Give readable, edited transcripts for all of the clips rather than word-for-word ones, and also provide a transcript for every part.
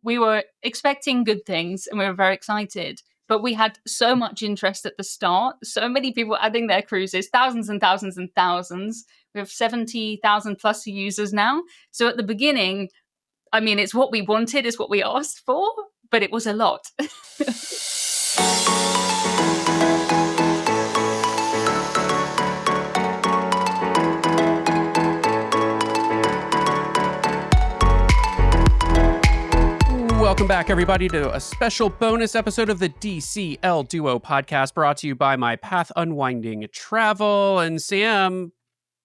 we were expecting good things and we were very excited. But we had so much interest at the start. So many people adding their cruises, thousands and thousands and thousands. We have 70,000 plus users now. So at the beginning, I mean, it's what we wanted, it's what we asked for, but it was a lot. Welcome back, everybody, to a special bonus episode of the DCL Duo podcast brought to you by My Path Unwinding Travel. And Sam,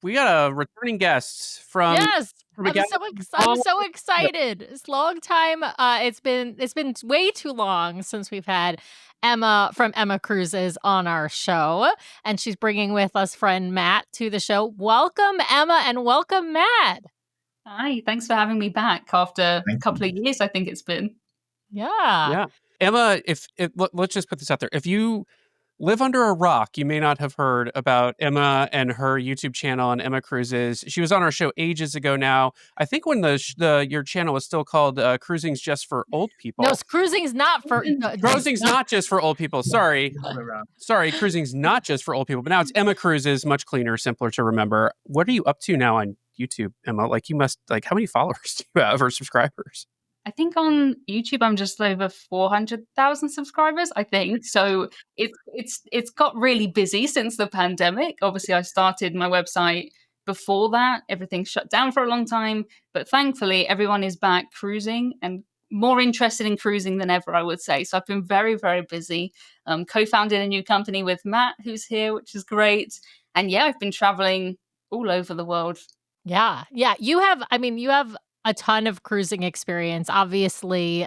we got a returning guest from... Yes, I'm so excited. It's a long time. It's been way too long since we've had Emma from EmmaCruises on our show, and she's bringing with us friend Matt to the show. Welcome, Emma, and welcome, Matt. Hi, thanks for having me back after a couple of years, I think it's been. Yeah. Emma, let's just put this out there. If you live under a rock, you may not have heard about Emma and her YouTube channel and EmmaCruises. She was on our show ages ago now. I think when your channel was still called Cruising's Just for Old People. No, Cruising's not for... Cruising's not just for old people. Sorry, Cruising's not just for old people. But now it's EmmaCruises, much cleaner, simpler to remember. What are you up to now on YouTube, Emma? You must, how many followers do you have or subscribers? I think on YouTube I'm just over 400,000 subscribers, I think. So it's got really busy since the pandemic. Obviously, I started my website before that. Everything shut down for a long time. But thankfully, everyone is back cruising and more interested in cruising than ever, I would say. So I've been very, very busy. Co-founded a new company with Matt, who's here, which is great. And yeah, I've been traveling all over the world. Yeah. You have a ton of cruising experience, obviously,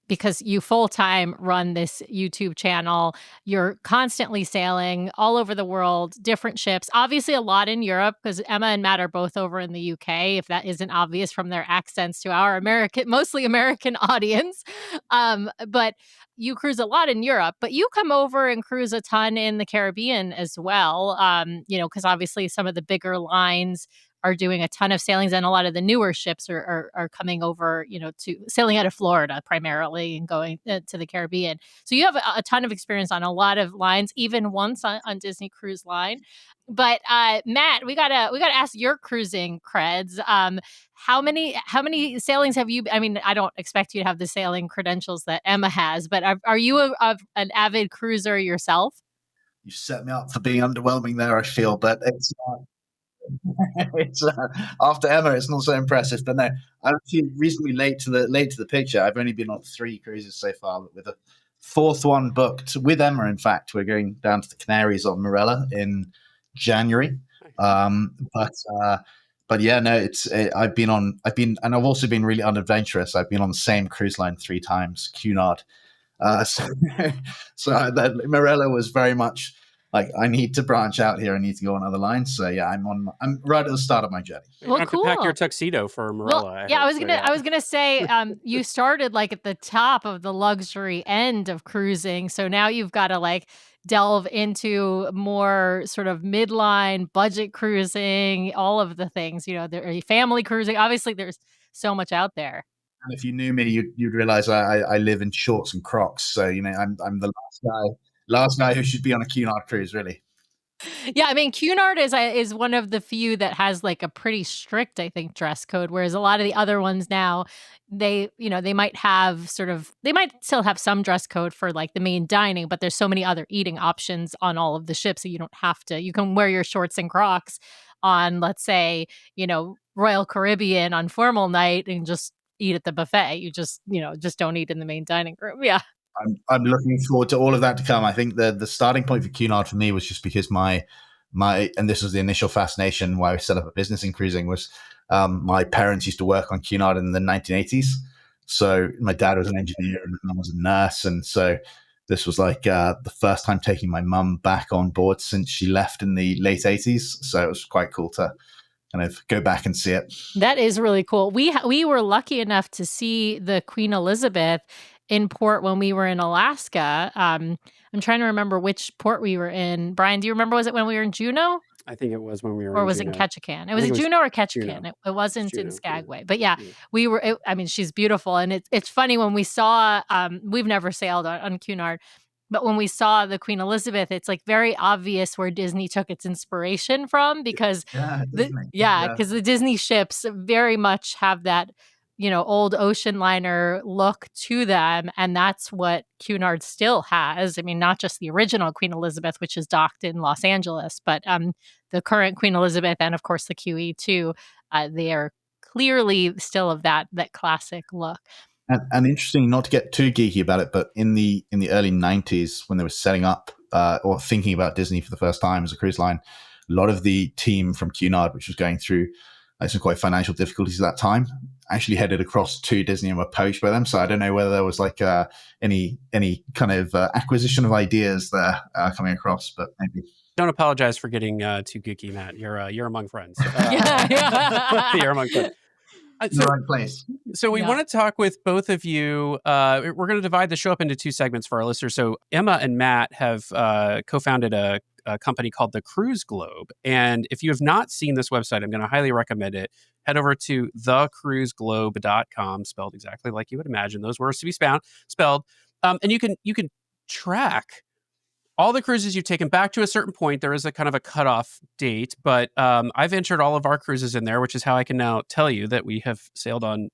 because you full-time run this YouTube channel. You're constantly sailing all over the world, different ships, obviously a lot in Europe, because Emma and Matt are both over in the UK, if that isn't obvious from their accents to our mostly American audience. But you cruise a lot in Europe, but you come over and cruise a ton in the Caribbean as well, because obviously some of the bigger lines are doing a ton of sailings, and a lot of the newer ships are coming over, to sailing out of Florida primarily and going to the Caribbean. So you have a ton of experience on a lot of lines, even once on Disney Cruise Line. But Matt, we gotta ask your cruising creds. How many sailings have you? I mean, I don't expect you to have the sailing credentials that Emma has, but are you an avid cruiser yourself? You set me up for being underwhelming there, I feel, but it's. It's after Emma, it's not so impressive. But no, I'm actually reasonably late to the picture. I've only been on 3 cruises so far, with a 4th one booked with Emma. In fact, we're going down to the Canaries on Marella in January. But yeah, no, I've been, and I've also been really unadventurous. I've been on the same cruise line 3 times, Cunard. So that Marella was very much. I need to branch out here. I need to go on other lines. So yeah, I'm right at the start of my journey. You have to pack your tuxedo for Marella. Well, I was gonna say, you started at the top of the luxury end of cruising, so now you've got to delve into more sort of midline budget cruising, all of the things. Family cruising. Obviously, there's so much out there. And if you knew me, you'd realize I live in shorts and Crocs. So I'm the last guy who should be on a Cunard cruise, really. Yeah, I mean, Cunard is one of the few that has a pretty strict, I think, dress code, whereas a lot of the other ones now, they might still have some dress code for the main dining, but there's so many other eating options on all of the ships, so you don't have to. You can wear your shorts and Crocs on, let's say, Royal Caribbean on formal night and just eat at the buffet. You just don't eat in the main dining room. Yeah. I'm looking forward to all of that to come. I think the starting point for Cunard for me was just because my and this was the initial fascination why I set up a business in cruising was my parents used to work on Cunard in the 1980s. So my dad was an engineer and my mum was a nurse, and so this was the first time taking my mum back on board since she left in the late 80s. So it was quite cool to kind of go back and see it. That is really cool. We were lucky enough to see the Queen Elizabeth in port when we were in Alaska. I'm trying to remember which port we were in. Brian, do you remember? Was it when we were in Juneau? I think it was when we were or in was it in Juneau. Ketchikan? It I was think in it was Juneau or Juneau. Ketchikan. It wasn't in Juneau, Skagway. But yeah, yeah. we were. I mean, she's beautiful, and it's funny when we saw. We've never sailed on Cunard, but when we saw the Queen Elizabeth, it's like very obvious where Disney took its inspiration from because Yeah, Disney. because the Disney ships very much have that, old ocean liner look to them, and that's what Cunard still has. I mean, not just the original Queen Elizabeth, which is docked in Los Angeles, but the current Queen Elizabeth and of course the QE too. They are clearly still of that classic look. And interesting, not to get too geeky about it, but in the early 90s, when they were setting up or thinking about Disney for the first time as a cruise line, a lot of the team from Cunard, which was going through some quite financial difficulties at that time, actually headed across to Disney and were poached by them. So I don't know whether there was like any kind of acquisition of ideas there coming across, but maybe. Don't apologize for getting too geeky, Matt. You're among friends. Yeah. You're among friends. The right place. So we want to talk with both of you. We're going to divide the show up into two segments for our listeners. So Emma and Matt have co-founded a company called the Cruise Globe. And if you have not seen this website, I'm going to highly recommend it. Head over to thecruiseglobe.com, spelled exactly like you would imagine those words to be spelled. And you can track all the cruises you've taken back to a certain point. There is a kind of a cutoff date, but I've entered all of our cruises in there, which is how I can now tell you that I have sailed on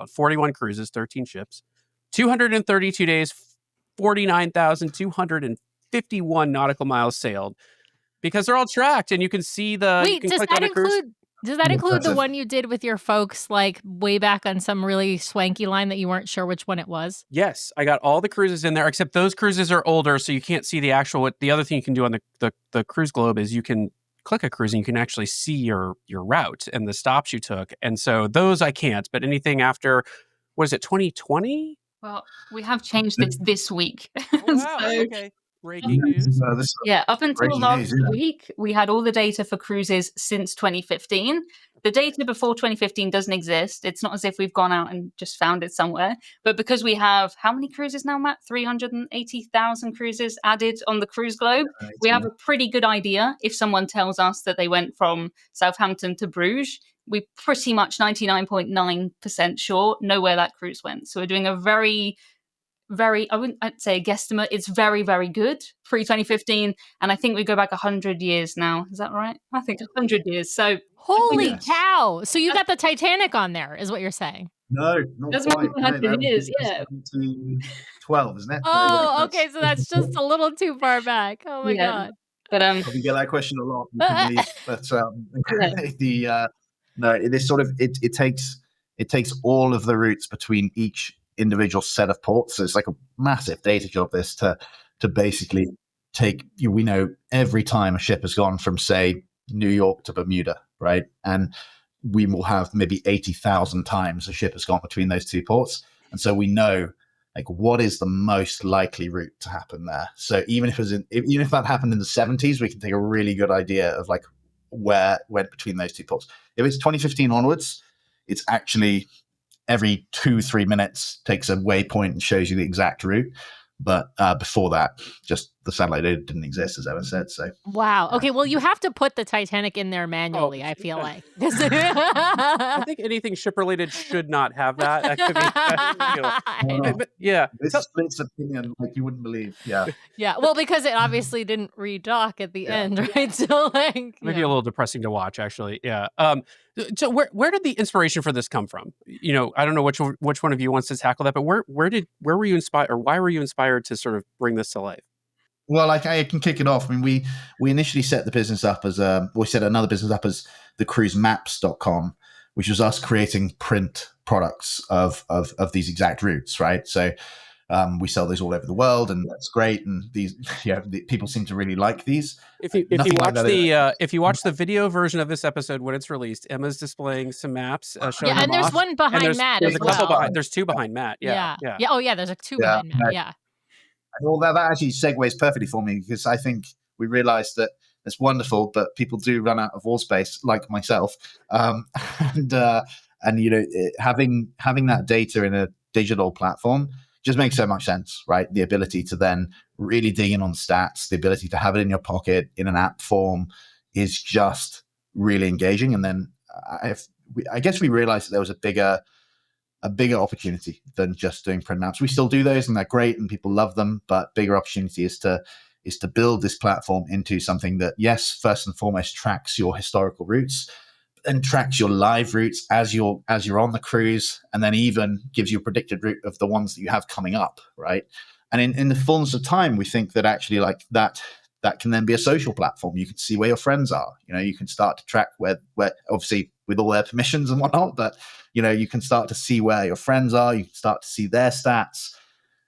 41 cruises, 13 ships, 232 days, 49,251 nautical miles sailed, because they're all tracked and you can see Wait, does that include the one you did with your folks, like way back on some really swanky line that you weren't sure which one it was? Yes, I got all the cruises in there, except those cruises are older, so you can't see the actual. The other thing you can do on the Cruise Globe is you can click a cruise and you can actually see your route and the stops you took. And so those I can't, but anything after, what is it, 2020? Well, we have changed this week. Oh, wow, okay. Breaking news. Yeah, up until last week, we had all the data for cruises since 2015. The data before 2015 doesn't exist. It's not as if we've gone out and just found it somewhere. But because we have, how many cruises now, Matt? 380,000 cruises added on the Cruise Globe. We have a pretty good idea if someone tells us that they went from Southampton to Bruges. We're pretty much 99.9% sure know where that cruise went. So we're doing a very, I'd say a guesstimate. It's very, very good pre-2015. And I think we go back 100 years now. Is that right? I think 100 years. So holy cow. So you got the Titanic on there, is what you're saying? No, not quite. 100 years, yeah. 12, isn't it? Oh, okay. So that's just a little too far back. Oh my God. But we get that question a lot. But no, it is sort of it takes all of the routes between each individual set of ports. So it's like a massive data job this to basically take, we know every time a ship has gone from, say, New York to Bermuda, right? And we will have maybe 80,000 times a ship has gone between those two ports. And so we know like what is the most likely route to happen there. So even if that happened in the 70s, we can take a really good idea of like where went between those two ports. If it's 2015 onwards, it's actually every 2-3 minutes takes a waypoint and shows you the exact route. But before that, just the satellite didn't exist, as Emma said. So wow. Okay. Well, you have to put the Titanic in there manually. I feel like. I think anything ship related should not have that. That could be, but yeah, this splits opinion like you wouldn't believe. Yeah. Yeah. Well, because it obviously didn't redock at the end, right? So like, maybe a little depressing to watch, actually. Yeah. So where did the inspiration for this come from? I don't know which one of you wants to tackle that, but where were you inspired, or why were you inspired to sort of bring this to life? Well, I can kick it off. I mean, we initially set the business up as we set another business up as thecruisemaps.com, which was us creating print products of these exact routes, right? So we sell these all over the world, and that's great. And these, people seem to really like these. If you watch the video version of this episode when it's released, Emma's displaying some maps. Showing them and there's off. one behind Matt. There's as a couple well. behind. There's two behind Matt. Yeah. Oh yeah, there's two behind Matt. Yeah. Well, that actually segues perfectly for me, because I think we realized that it's wonderful, but people do run out of wall space, like myself. And having that data in a digital platform just makes so much sense, right? The ability to then really dig in on stats, the ability to have it in your pocket in an app form, is just really engaging. And then I guess we realized that there was a bigger opportunity than just doing print maps. We still do those, and they're great, and people love them. But bigger opportunity is to build this platform into something that, yes, first and foremost, tracks your historical routes and tracks your live routes as you're on the cruise, and then even gives you a predicted route of the ones that you have coming up, right? And in the fullness of time, we think that actually like that can then be a social platform. You can see where your friends are. You can start to track where obviously with all their permissions and whatnot, but you can start to see where your friends are. You can start to see their stats.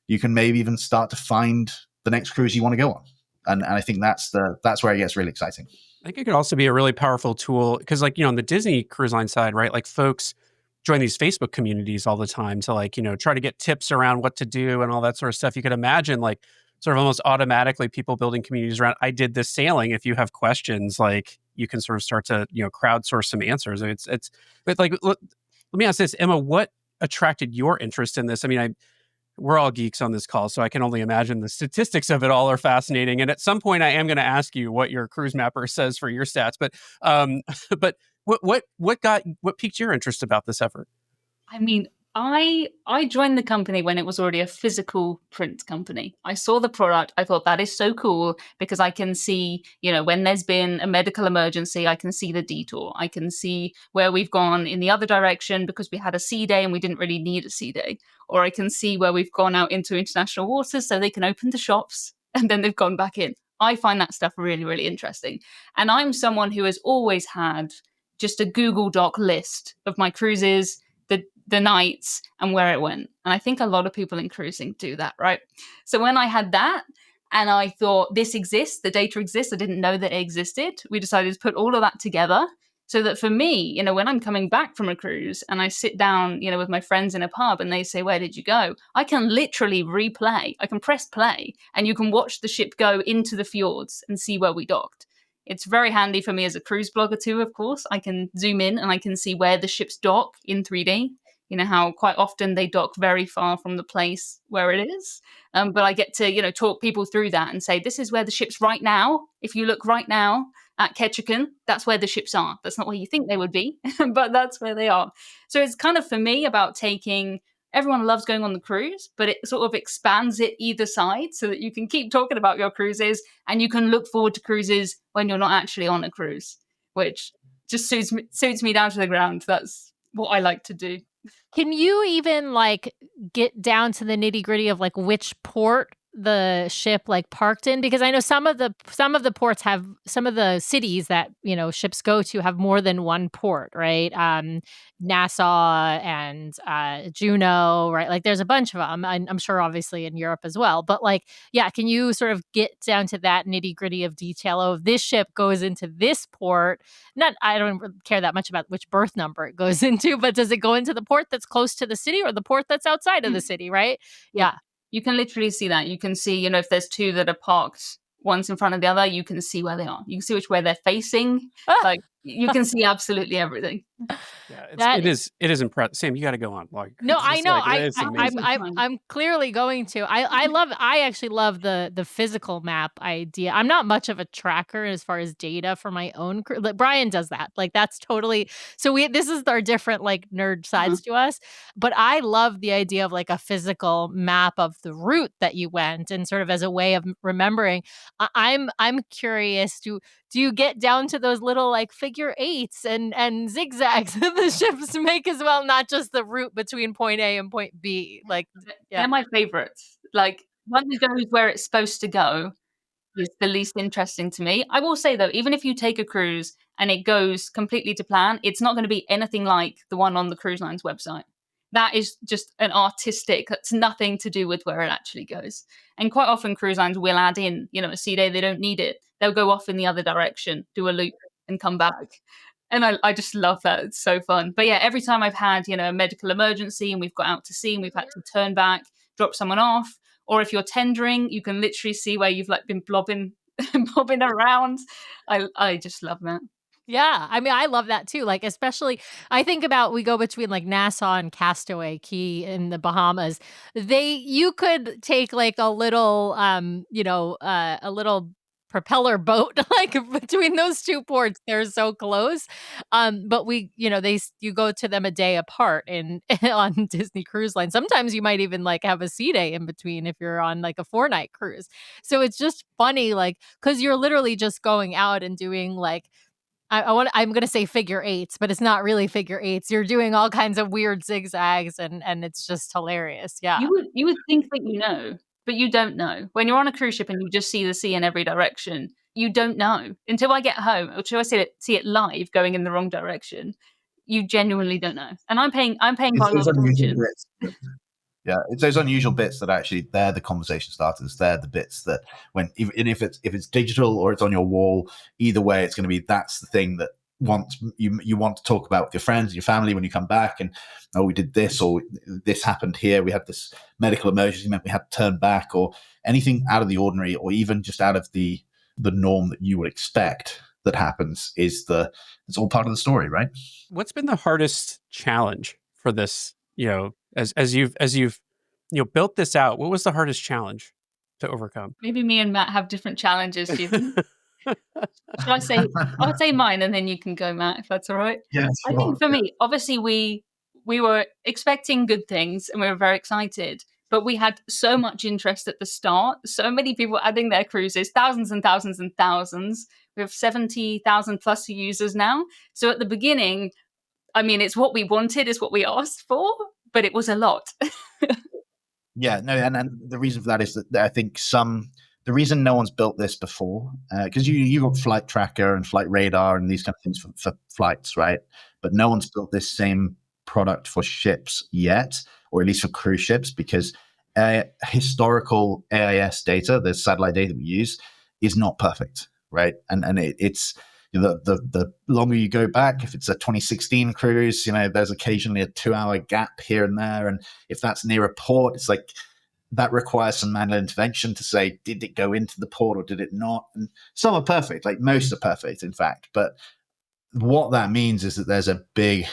You can maybe even start to find the next cruise you want to go on. And I think that's where it gets really exciting. I think it could also be a really powerful tool because, like, on the Disney Cruise Line side, right? Like, folks join these Facebook communities all the time to, like, try to get tips around what to do and all that sort of stuff. You could imagine, like, sort of almost automatically people building communities around, I did this sailing. If you have questions, like, you can sort of start to, crowdsource some answers. But like, let me ask this, Emma, what attracted your interest in this? I mean, we're all geeks on this call, so I can only imagine the statistics of it all are fascinating. And at some point, I am going to ask you what your cruise mapper says for your stats. But but what piqued your interest about this effort? I mean, I joined the company when it was already a physical print company. I saw the product. I thought that is so cool because I can see, when there's been a medical emergency, I can see the detour. I can see where we've gone in the other direction because we had a sea day and we didn't really need a sea day. Or I can see where we've gone out into international waters so they can open the shops and then they've gone back in. I find that stuff really, really interesting. And I'm someone who has always had just a Google Doc list of my cruises, the nights, and where it went. And I think a lot of people in cruising do that, right? So when I had that and I thought this exists, the data exists, I didn't know that it existed. We decided to put all of that together so that for me, when I'm coming back from a cruise and I sit down, with my friends in a pub and they say, where did you go? I can literally replay. I can press play and you can watch the ship go into the fjords and see where we docked. It's very handy for me as a cruise blogger too, of course. I can zoom in and I can see where the ships dock in 3D. How quite often they dock very far from the place where it is. But I get to, talk people through that and say, this is where the ship's right now. If you look right now at Ketchikan, that's where the ships are. That's not where you think they would be, but that's where they are. So it's kind of, for me, about everyone loves going on the cruise, but it sort of expands it either side so that you can keep talking about your cruises and you can look forward to cruises when you're not actually on a cruise, which just suits me down to the ground. That's what I like to do. Can you even like get down to the nitty gritty of like which port the ship like parked in? Because I know some of the ports have, some of the cities that ships go to have more than one port, right? Nassau and Juneau, right? Like there's a bunch of them. I'm sure obviously in Europe as well. But like, yeah, can you sort of get down to that nitty gritty of detail of this ship goes into this port? I don't care that much about which berth number it goes into, but does it go into the port that's close to the city or the port that's outside of the city, right? Yeah. You can literally see that. You can see, if there's two that are parked, one's in front of the other, you can see where they are. You can see which way they're facing. Like you can see absolutely everything. Yeah, it is impressive. Sam, you got to go on. Like, no, I know. Like, I'm clearly going to. I actually love the physical map idea. I'm not much of a tracker as far as data for my own. Like, Brian does that. Like that's totally. So this is our different like nerd sides to us. But I love the idea of like a physical map of the route that you went and sort of as a way of remembering. I'm curious. Do you get down to those little like figure eights and zigzags that the ships make as well, not just the route between point A and point B? Like, they're my favorites. Like, one that goes where it's supposed to go is the least interesting to me. I will say though, even if you take a cruise and it goes completely to plan, it's not going to be anything like the one on the cruise line's website. That is just an artistic, that's nothing to do with where it actually goes. And quite often cruise lines will add in, a sea day, they don't need it. They'll go off in the other direction, do a loop and come back. And I just love that. It's so fun. But yeah, every time I've had, a medical emergency and we've got out to sea and we've had to turn back, drop someone off, or if you're tendering, you can literally see where you've like been bobbing around. I just love that. Yeah, I mean, I love that too. Like, especially, I think about we go between like Nassau and Castaway Cay in the Bahamas. You could take like a little, a little propeller boat, like between those two ports, they're so close. But you go to them a day apart on Disney Cruise Line. Sometimes you might even like have a sea day in between if you're on like a 4-night cruise. So it's just funny, like, because you're literally just going out and doing like, I'm gonna say figure eights, but it's not really figure eights. You're doing all kinds of weird zigzags, and it's just hilarious. Yeah. You would think that you know, but you don't know. When you're on a cruise ship and you just see the sea in every direction, you don't know until I get home or until I see it live going in the wrong direction. You genuinely don't know, and I'm paying quite a lot of attention. Yeah, it's those unusual bits that actually they're the conversation starters. They're the bits that if it's digital or it's on your wall, either way, it's going to be that's the thing that you want to talk about with your friends and your family when you come back. And we did this or this happened here. We had this medical emergency meant we had to turn back, or anything out of the ordinary, or even just out of the norm that you would expect that happens. It's all part of the story, right? What's been the hardest challenge for this? As you've built this out, what was the hardest challenge to overcome? Maybe me and Matt have different challenges, Stephen. I'll say mine and then you can go, Matt, if that's all right. Yeah, sure. I think for me, obviously we were expecting good things and we were very excited, but we had so much interest at the start. So many people adding their cruises, thousands and thousands and thousands. We have 70,000 plus users now. So at the beginning, I mean, it's what we wanted, it's what we asked for, but it was a lot. Yeah, no, and the reason for that is that I think the reason no one's built this before, because you got Flight Tracker and Flight Radar and these kind of things for flights, right? But no one's built this same product for ships yet, or at least for cruise ships, because historical AIS data, the satellite data we use, is not perfect, right? And it's the longer you go back, if it's a 2016 cruise, there's occasionally a 2-hour gap here and there. And if that's near a port, it's like that requires some manual intervention to say, did it go into the port or did it not? And some are perfect, like most are perfect, in fact. But what that means is that there's a big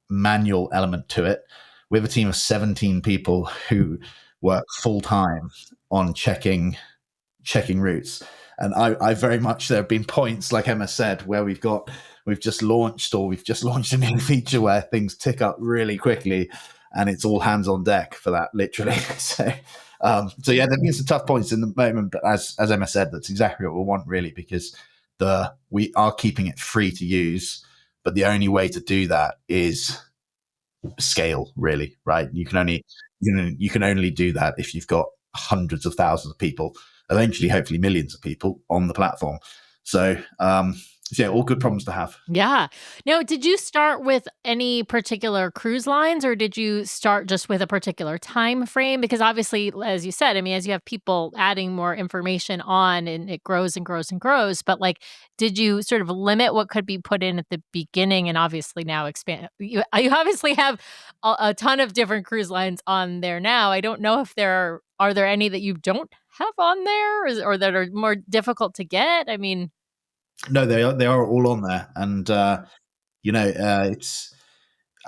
manual element to it. We have a team of 17 people who work full time on checking routes. And I very much, there have been points, like Emma said, where we've just launched a new feature where things tick up really quickly and it's all hands on deck for that, literally. So yeah, there have been some tough points in the moment, but as Emma said, that's exactly what we want, really, because we are keeping it free to use, but the only way to do that is scale, really, right? You can only do that if you've got hundreds of thousands of people, eventually hopefully millions of people on the platform. So yeah, all good problems to have. Yeah. Now, did you start with any particular cruise lines, or did you start just with a particular time frame? Because obviously, as you said, I mean, as you have people adding more information on, and it grows and grows and grows, but like, did you sort of limit what could be put in at the beginning, and obviously now expand? You obviously have a ton of different cruise lines on there now. I don't know if are there any that you don't have on there, or that are more difficult to get? I mean, no, they are all on there, and it's.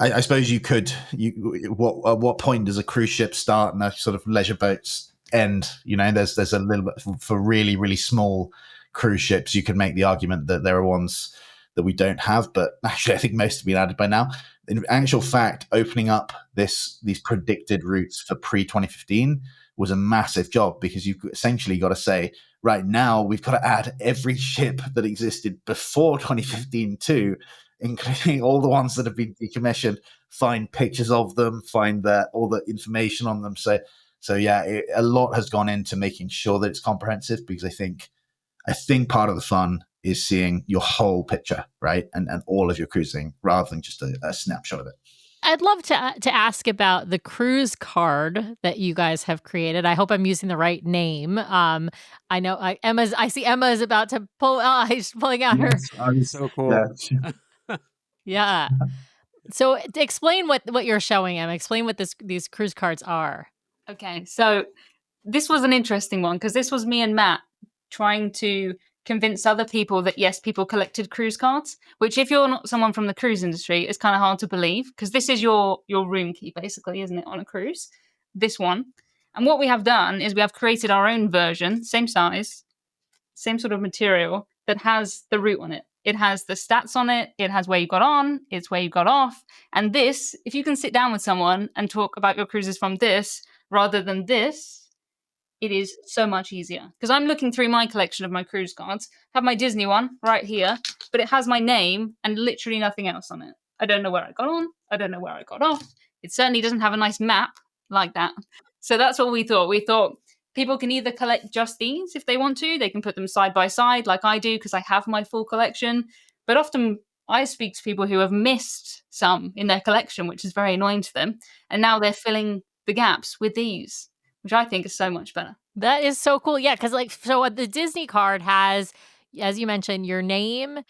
I suppose you could. At what point does a cruise ship start and a sort of leisure boats end? There's a little bit for really, really small cruise ships. You could make the argument that there are ones that we don't have, but actually, I think most have been added by now. In actual fact, opening up these predicted routes for pre-2015 was a massive job, because you've essentially got to say, right now, we've got to add every ship that existed before 2015 too, including all the ones that have been decommissioned, find pictures of them, find all the information on them. So yeah, a lot has gone into making sure that it's comprehensive, because I think part of the fun is seeing your whole picture, right? And all of your cruising, rather than just a snapshot of it. I'd love to ask about the cruise card that you guys have created. I hope I'm using the right name. I know I see Emma is about to pull. She's pulling out her. So cool. Yeah. So explain what you're showing, Emma. Explain what these cruise cards are. Okay, so this was an interesting one, because this was me and Matt trying to convince other people that yes, people collected cruise cards, which if you're not someone from the cruise industry, is kind of hard to believe, because this is your room key, basically, isn't it, on a cruise? This one. And what we have done is we have created our own version, same size, same sort of material that has the route on it. It has the stats on it. It has where you got on. It's where you got off. And this, if you can sit down with someone and talk about your cruises from this rather than this, it is so much easier. Because I'm looking through my collection of my cruise cards. I have my Disney one right here, but it has my name and literally nothing else on it. I don't know where I got on. I don't know where I got off. It certainly doesn't have a nice map like that. So that's what we thought. We thought people can either collect just these if they want to. They can put them side by side like I do because I have my full collection. But often I speak to people who have missed some in their collection, which is very annoying to them. And now they're filling the gaps with these, which I think is so much better. That is so cool. Yeah, because so the Disney card has, as you mentioned, your name,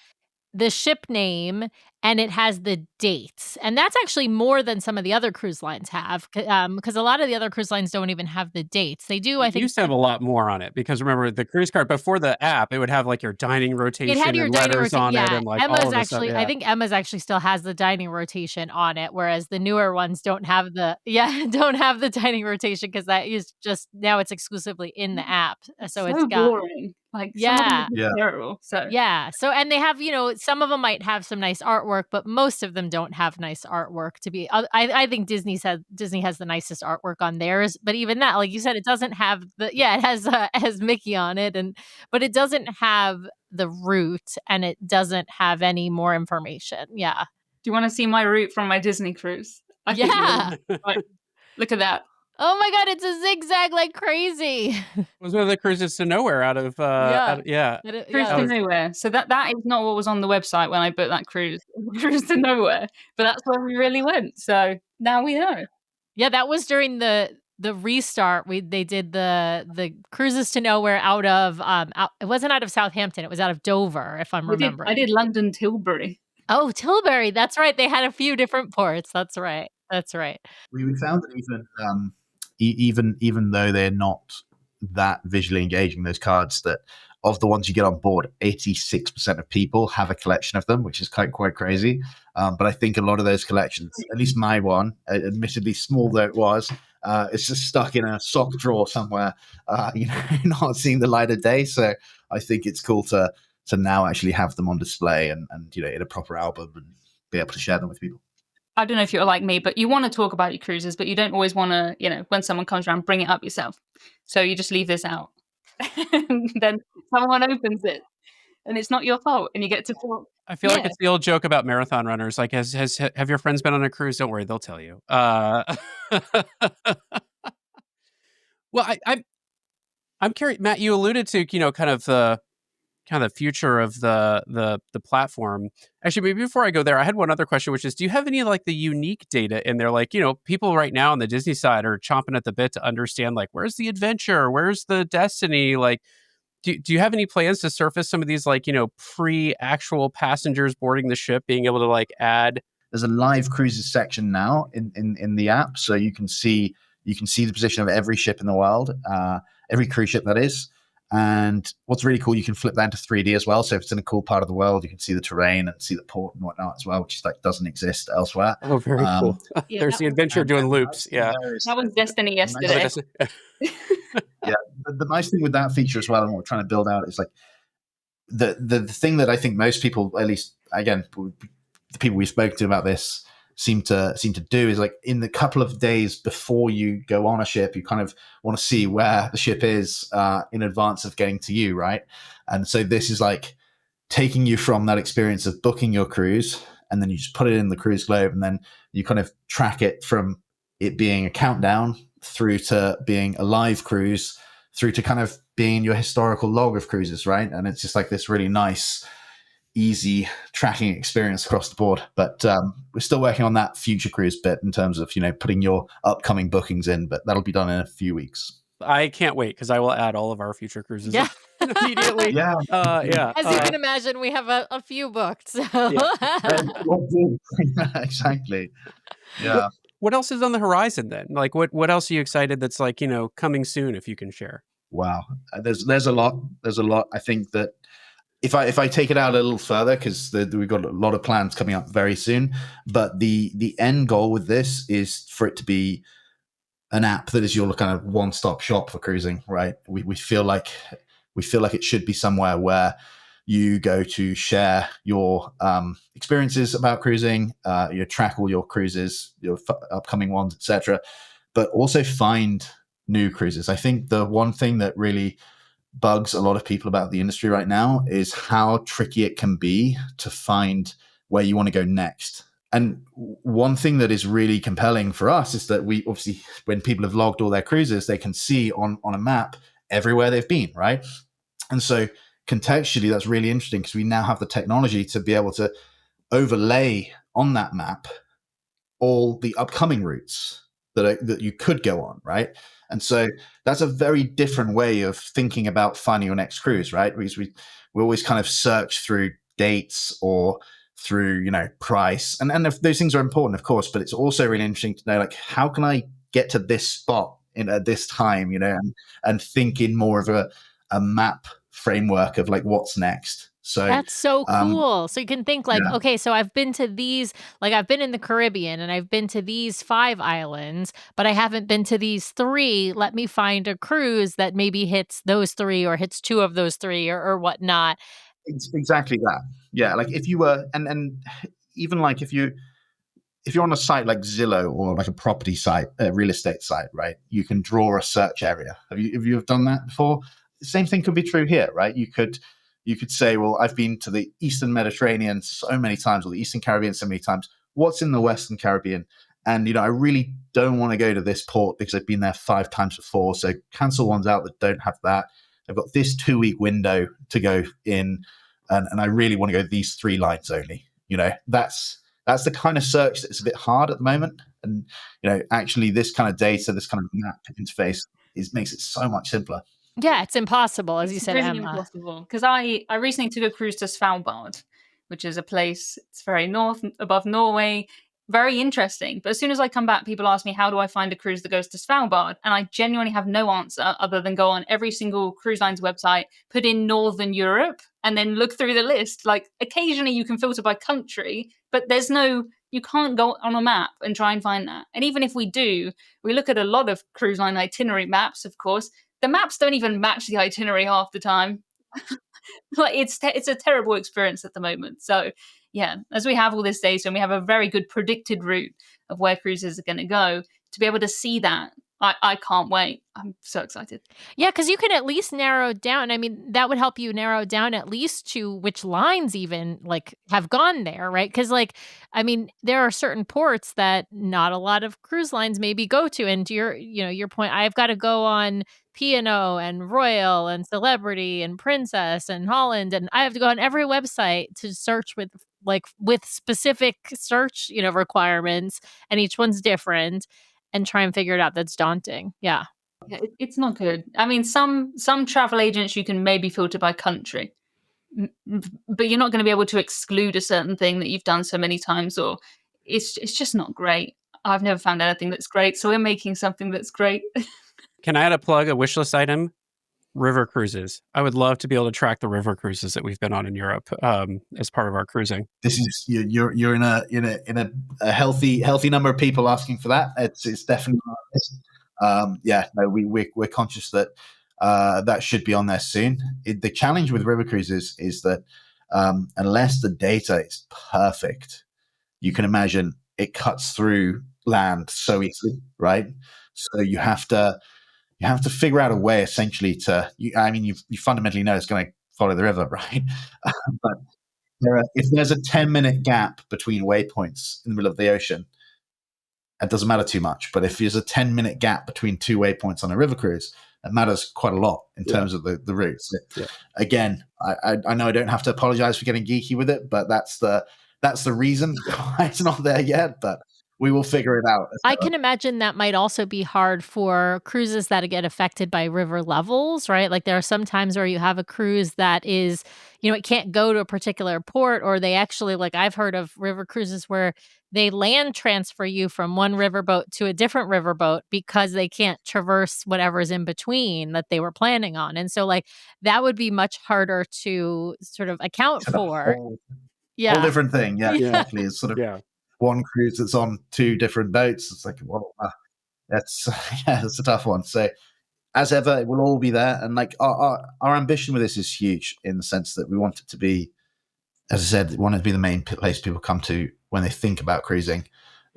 the ship name, and it has the dates. And that's actually more than some of the other cruise lines have, because a lot of the other cruise lines don't even have the dates. They do, I It think. used to have a lot more on it because remember the cruise card before the app, it would have like your dining rotation It had your and dining letters rotation. on it Yeah, and like Emma's all of this actually. stuff. I Yeah. think Emma's actually still has the dining rotation on it, whereas the newer ones don't have don't have the dining rotation because that is just now it's exclusively in the app. So it's got boring. Like Yeah. some of them are terrible. So Yeah. So, and they have, some of them might have some nice artwork, but most of them don't have nice artwork to be. I think Disney has the nicest artwork on theirs, but even that, like you said, it doesn't have it has Mickey on it, but it doesn't have the route and it doesn't have any more information. Yeah. do you want to see my route from my Disney cruise? I think you Yeah. will. Like, look at that. Oh my God, it's a zigzag like crazy. It was one of the cruises to nowhere out of yeah. Cruise to nowhere. So that is not what was on the website when I booked that cruise. Cruise to nowhere. But that's where we really went. So now we know. Yeah, that was during the restart. They did the cruises to nowhere out of it wasn't out of Southampton, it was out of Dover, if I'm remembering. I did London Tilbury. Oh, Tilbury, that's right. They had a few different ports. That's right. We found that even though they're not that visually engaging, those cards, that of the ones you get on board, 86% of people have a collection of them, which is quite crazy. But I think a lot of those collections, at least my one, admittedly small though it was, it's just stuck in a sock drawer somewhere, not seeing the light of day. So I think it's cool to now actually have them on display and in a proper album and be able to share them with people. I don't know if you're like me, but you want to talk about your cruises, but you don't always want to, when someone comes around, bring it up yourself. So you just leave this out. And then someone opens it and it's not your fault and you get to talk. I feel like it's the old joke about marathon runners. Like, have your friends been on a cruise? Don't worry, they'll tell you. Well, I'm curious, Matt, you alluded to, kind of the future of the platform. Actually, maybe before I go there, I had one other question, which is, do you have any like the unique data in there? Like, people right now on the Disney side are chomping at the bit to understand, like, where's the adventure? Where's the destiny? Like, do you have any plans to surface some of these, like, pre-actual passengers boarding the ship, being able to like add? There's a live cruises section now in the app, so you can see the position of every ship in the world, every cruise ship that is. And what's really cool, you can flip that into 3D as well. So if it's in a cool part of the world, you can see the terrain and see the port and whatnot as well, which doesn't exist elsewhere. Oh, very cool. Yeah, There's the adventure doing loops. Yeah. That was Destiny yesterday. Yeah. The nice thing with that feature as well, and what we're trying to build out, is like the thing that I think most people, at least again, the people we've spoken to about this, seem to do, is like in the couple of days before you go on a ship, you kind of want to see where the ship is in advance of getting to you, right? And so this is like taking you from that experience of booking your cruise, and then you just put it in the cruise globe, and then you kind of track it from it being a countdown through to being a live cruise, through to kind of being your historical log of cruises, right? And it's just like this really nice, easy tracking experience across the board. But we're still working on that future cruise bit in terms of putting your upcoming bookings in, but that'll be done in a few weeks. I can't wait because I will add all of our future cruises immediately. Yeah. As you can imagine, we have a few booked. So. Exactly. Yeah. What else is on the horizon then? Like, what else are you excited that's like, coming soon, if you can share? Wow. There's a lot. I think that if I take it out a little further, because we've got a lot of plans coming up very soon, but the end goal with this is for it to be an app that is your kind of one-stop shop for cruising, right? We feel like We feel like it should be somewhere where you go to share your experiences about cruising, you track all your cruises, your upcoming ones, etc., but also find new cruises. I think the one thing that really bugs a lot of people about the industry right now is how tricky it can be to find where you want to go next. And one thing that is really compelling for us is that we obviously, when people have logged all their cruises, they can see on a map everywhere they've been, right? And so contextually, that's really interesting because we now have the technology to be able to overlay on that map all the upcoming routes that you could go on, right? And so that's a very different way of thinking about finding your next cruise, right? Because we always kind of search through dates or through, price. And if those things are important, of course, but it's also really interesting to know, like, how can I get to this spot at this time, and think in more of a map framework of like what's next. So that's so cool. So you can think like, okay, so I've been to these, like I've been in the Caribbean and I've been to these 5 islands, but I haven't been to these 3. Let me find a cruise that maybe hits those 3 or hits 2 of those 3 or whatnot. It's exactly that. Yeah. Like if you were, and even like if you're on a site like Zillow or like a property site, a real estate site, right? You can draw a search area. Have you done that before? The same thing could be true here, right? You could say, well, I've been to the Eastern Mediterranean so many times, or the Eastern Caribbean so many times. What's in the Western Caribbean? And, I really don't want to go to this port because I've been there 5 times before. So cancel ones out that don't have that. I've got this 2-week window to go in, and I really want to go these 3 lines only. That's the kind of search that's a bit hard at the moment. And, actually this kind of data, this kind of map interface makes it so much simpler. Yeah, it's impossible, as you said, really Emma. Impossible. Because I recently took a cruise to Svalbard, which is a place, it's very north above Norway, very interesting. But as soon as I come back, people ask me, how do I find a cruise that goes to Svalbard? And I genuinely have no answer other than go on every single cruise line's website, put in Northern Europe, and then look through the list. Like occasionally you can filter by country, but you can't go on a map and try and find that. And even if we do, we look at a lot of cruise line itinerary maps, of course. The maps don't even match the itinerary half the time. Like it's a terrible experience at the moment. So yeah, as we have all this data and we have a very good predicted route of where cruises are going to go, to be able to see that, I can't wait. I'm so excited. Yeah, because you can at least narrow down. I mean, that would help you narrow down at least to which lines even like have gone there, right? Because there are certain ports that not a lot of cruise lines maybe go to. And to your point, I've got to go on P&O and Royal and Celebrity and Princess and Holland, and I have to go on every website to search with specific search, requirements, and each one's different. And try and figure it out. That's daunting. Yeah. It's not good. I mean, some travel agents you can maybe filter by country, but you're not going to be able to exclude a certain thing that you've done so many times, or it's just not great. I've never found anything that's great, so we're making something that's great. Can I add a plug, a wish list item? River cruises. I would love to be able to track the river cruises that we've been on in Europe as part of our cruising. This is you're in a healthy number of people asking for that. It's definitely on our list. We're conscious that that should be on there soon. The challenge with river cruises is that unless the data is perfect, you can imagine it cuts through land so easily, right? So you have to figure out a way essentially you fundamentally know it's going to follow the river, right? But if there's a 10-minute gap between waypoints in the middle of the ocean, it doesn't matter too much. But if there's a 10-minute gap between 2 waypoints on a river cruise, it matters quite a lot in terms of the routes. So, again, I know I don't have to apologize for getting geeky with it, but that's the reason why it's not there yet. But we will figure it out. I can imagine that might also be hard for cruises that get affected by river levels, right? Like there are some times where you have a cruise that is, it can't go to a particular port, or they actually, like I've heard of river cruises where they land transfer you from one riverboat to a different riverboat because they can't traverse whatever's in between that they were planning on. And so like that would be much harder to sort of account for. Whole different thing. Yeah, exactly. It's sort of one cruise that's on 2 different boats. It's like, well, that's a tough one. So as ever, it will all be there. And like our ambition with this is huge in the sense that we want it to be, as I said, we want it to be the main place people come to when they think about cruising.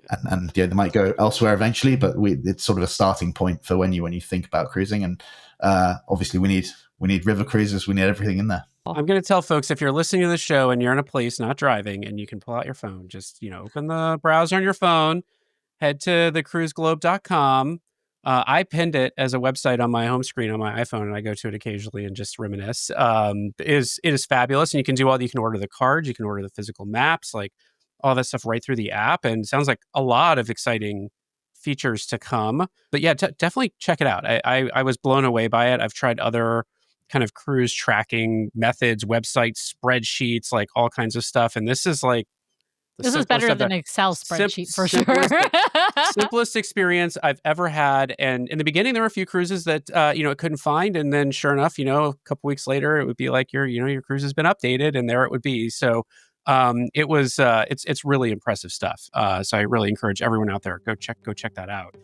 And they might go elsewhere eventually, but it's sort of a starting point for when you think about cruising. And obviously, we need river cruises, we need everything in there. I'm going to tell folks, if you're listening to the show and you're in a place not driving and you can pull out your phone, just open the browser on your phone, head to thecruiseglobe.com. I pinned it as a website on my home screen on my iPhone, and I go to it occasionally and just reminisce. It is fabulous, and you can order the cards, you can order the physical maps, like all that stuff right through the app, and it sounds like a lot of exciting features to come. But yeah, definitely check it out. I was blown away by it. I've tried other kind of cruise tracking methods, websites, spreadsheets, like all kinds of stuff, and this is like this is better than an Excel spreadsheet for sure. Simplest experience I've ever had. And in the beginning, there were a few cruises that it couldn't find, and then sure enough, a couple weeks later, it would be like your cruise has been updated, and there it would be. So it was it's really impressive stuff. So I really encourage everyone out there, go check that out.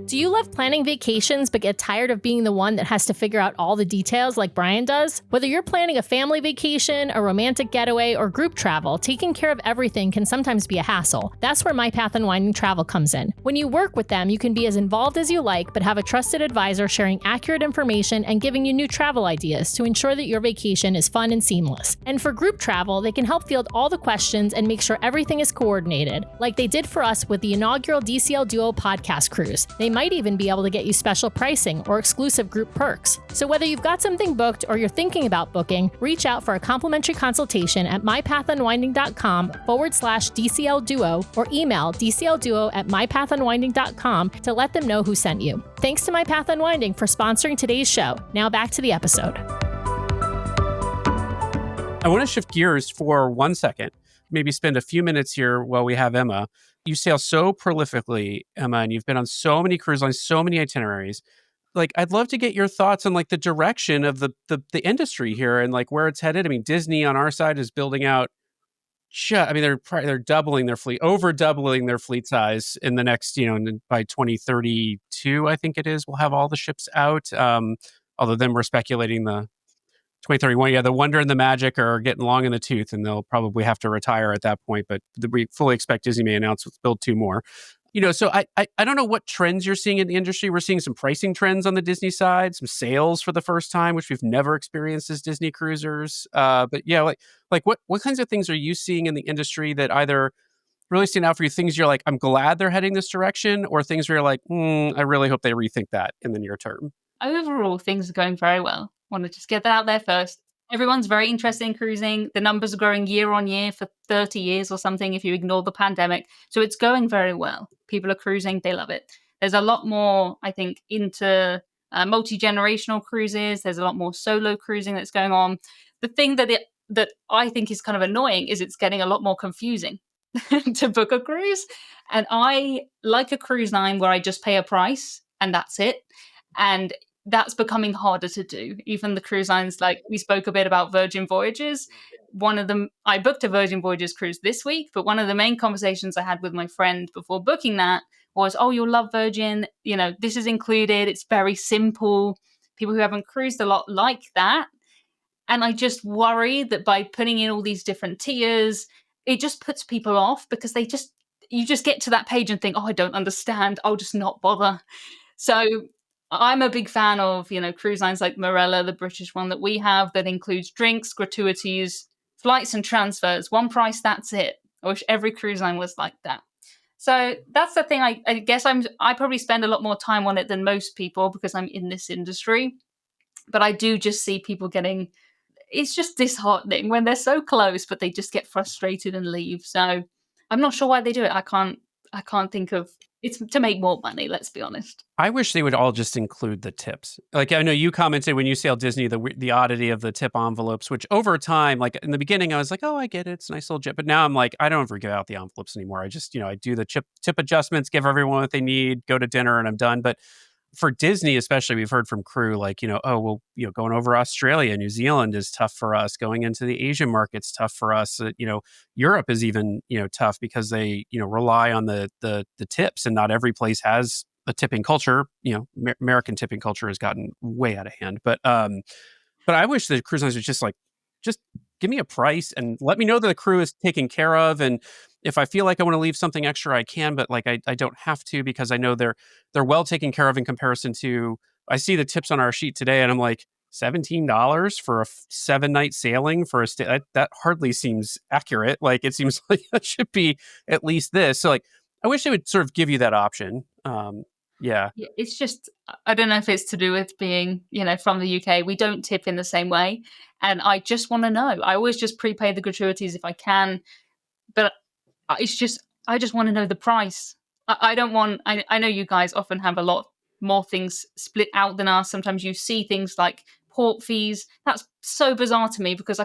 Do you love planning vacations but get tired of being the one that has to figure out all the details like Brian does? Whether you're planning a family vacation, a romantic getaway, or group travel, taking care of everything can sometimes be a hassle. That's where My Path Unwinding Travel comes in. When you work with them, you can be as involved as you like, but have a trusted advisor sharing accurate information and giving you new travel ideas to ensure that your vacation is fun and seamless. And for group travel, they can help field all the questions and make sure everything is coordinated, like they did for us with the inaugural DCL Duo podcast cruise. They might even be able to get you special pricing or exclusive group perks. So whether you've got something booked or you're thinking about booking, reach out for a complimentary consultation at mypathunwinding.com/DCL Duo or email dclduo@mypathunwinding.com to let them know who sent you. Thanks to My Path Unwinding for sponsoring today's show. Now back to the episode. I want to shift gears for 1 second, maybe spend a few minutes here while we have Emma. You sail so prolifically, Emma, and you've been on so many cruise lines, so many itineraries. Like, I'd love to get your thoughts on like the direction of the industry here and like where it's headed. I mean, Disney on our side is building out. They're doubling their fleet, doubling their fleet size in the next, by 2032, I think it is. We'll have all the ships out. Although then we're speculating the 2031, yeah, the Wonder and the Magic are getting long in the tooth, and they'll probably have to retire at that point. But we fully expect Disney may announce let's build 2 more. So I don't know what trends you're seeing in the industry. We're seeing some pricing trends on the Disney side, some sales for the first time, which we've never experienced as Disney cruisers. But yeah, like what kinds of things are you seeing in the industry that either really stand out for you? Things you're like, I'm glad they're heading this direction, or things where you're like, I really hope they rethink that in the near term. Overall, things are going very well. Want to just get that out there first. Everyone's very interested in cruising. The numbers are growing year on year for 30 years or something if you ignore the pandemic. So it's going very well. People are cruising. They love it. There's a lot more, I think, into multi-generational cruises. There's a lot more solo cruising that's going on. The thing that I think is kind of annoying is it's getting a lot more confusing to book a cruise. And I like a cruise line where I just pay a price and that's it. And that's becoming harder to do. Even the cruise lines, like we spoke a bit about Virgin Voyages. One of them, I booked a Virgin Voyages cruise this week, but one of the main conversations I had with my friend before booking that was, oh, you'll love Virgin. This is included. It's very simple. People who haven't cruised a lot like that. And I just worry that by putting in all these different tiers, it just puts people off because you just get to that page and think, oh, I don't understand. I'll just not bother. So I'm a big fan of, cruise lines like Marella, the British one that we have that includes drinks, gratuities, flights and transfers. One price, that's it. I wish every cruise line was like that. So that's the thing. I guess I probably spend a lot more time on it than most people because I'm in this industry. But I do just see people it's just disheartening when they're so close, but they just get frustrated and leave. So I'm not sure why they do it. I can't think of. It's to make more money, let's be honest. I wish they would all just include the tips. Like, I know you commented when you sailed Disney, the oddity of the tip envelopes, which over time, like in the beginning, I was like, oh, I get it. It's a nice little jet. But now I'm like, I don't ever give out the envelopes anymore. I just, I do the tip adjustments, give everyone what they need, go to dinner, and I'm done. But for Disney, especially, we've heard from crew like, going over Australia, New Zealand is tough for us. Going into the Asian market's tough for us. Europe is even, tough because they, rely on the tips, and not every place has a tipping culture. American tipping culture has gotten way out of hand. But I wish the cruise lines would just give me a price and let me know that the crew is taken care of. And if I feel like I want to leave something extra, I can, but like I don't have to, because I know they're well taken care of in comparison to, I see the tips on our sheet today and I'm like, $17 for a 7-night sailing for a stay. That hardly seems accurate. Like, it seems like it should be at least this. So like, I wish they would sort of give you that option. Yeah. Yeah, it's just, I don't know if it's to do with being, from the UK. We don't tip in the same way. And I just want to know. I always just prepay the gratuities if I can. But it's just, I just want to know the price. I don't want, I know you guys often have a lot more things split out than us. Sometimes you see things like port fees. That's so bizarre to me because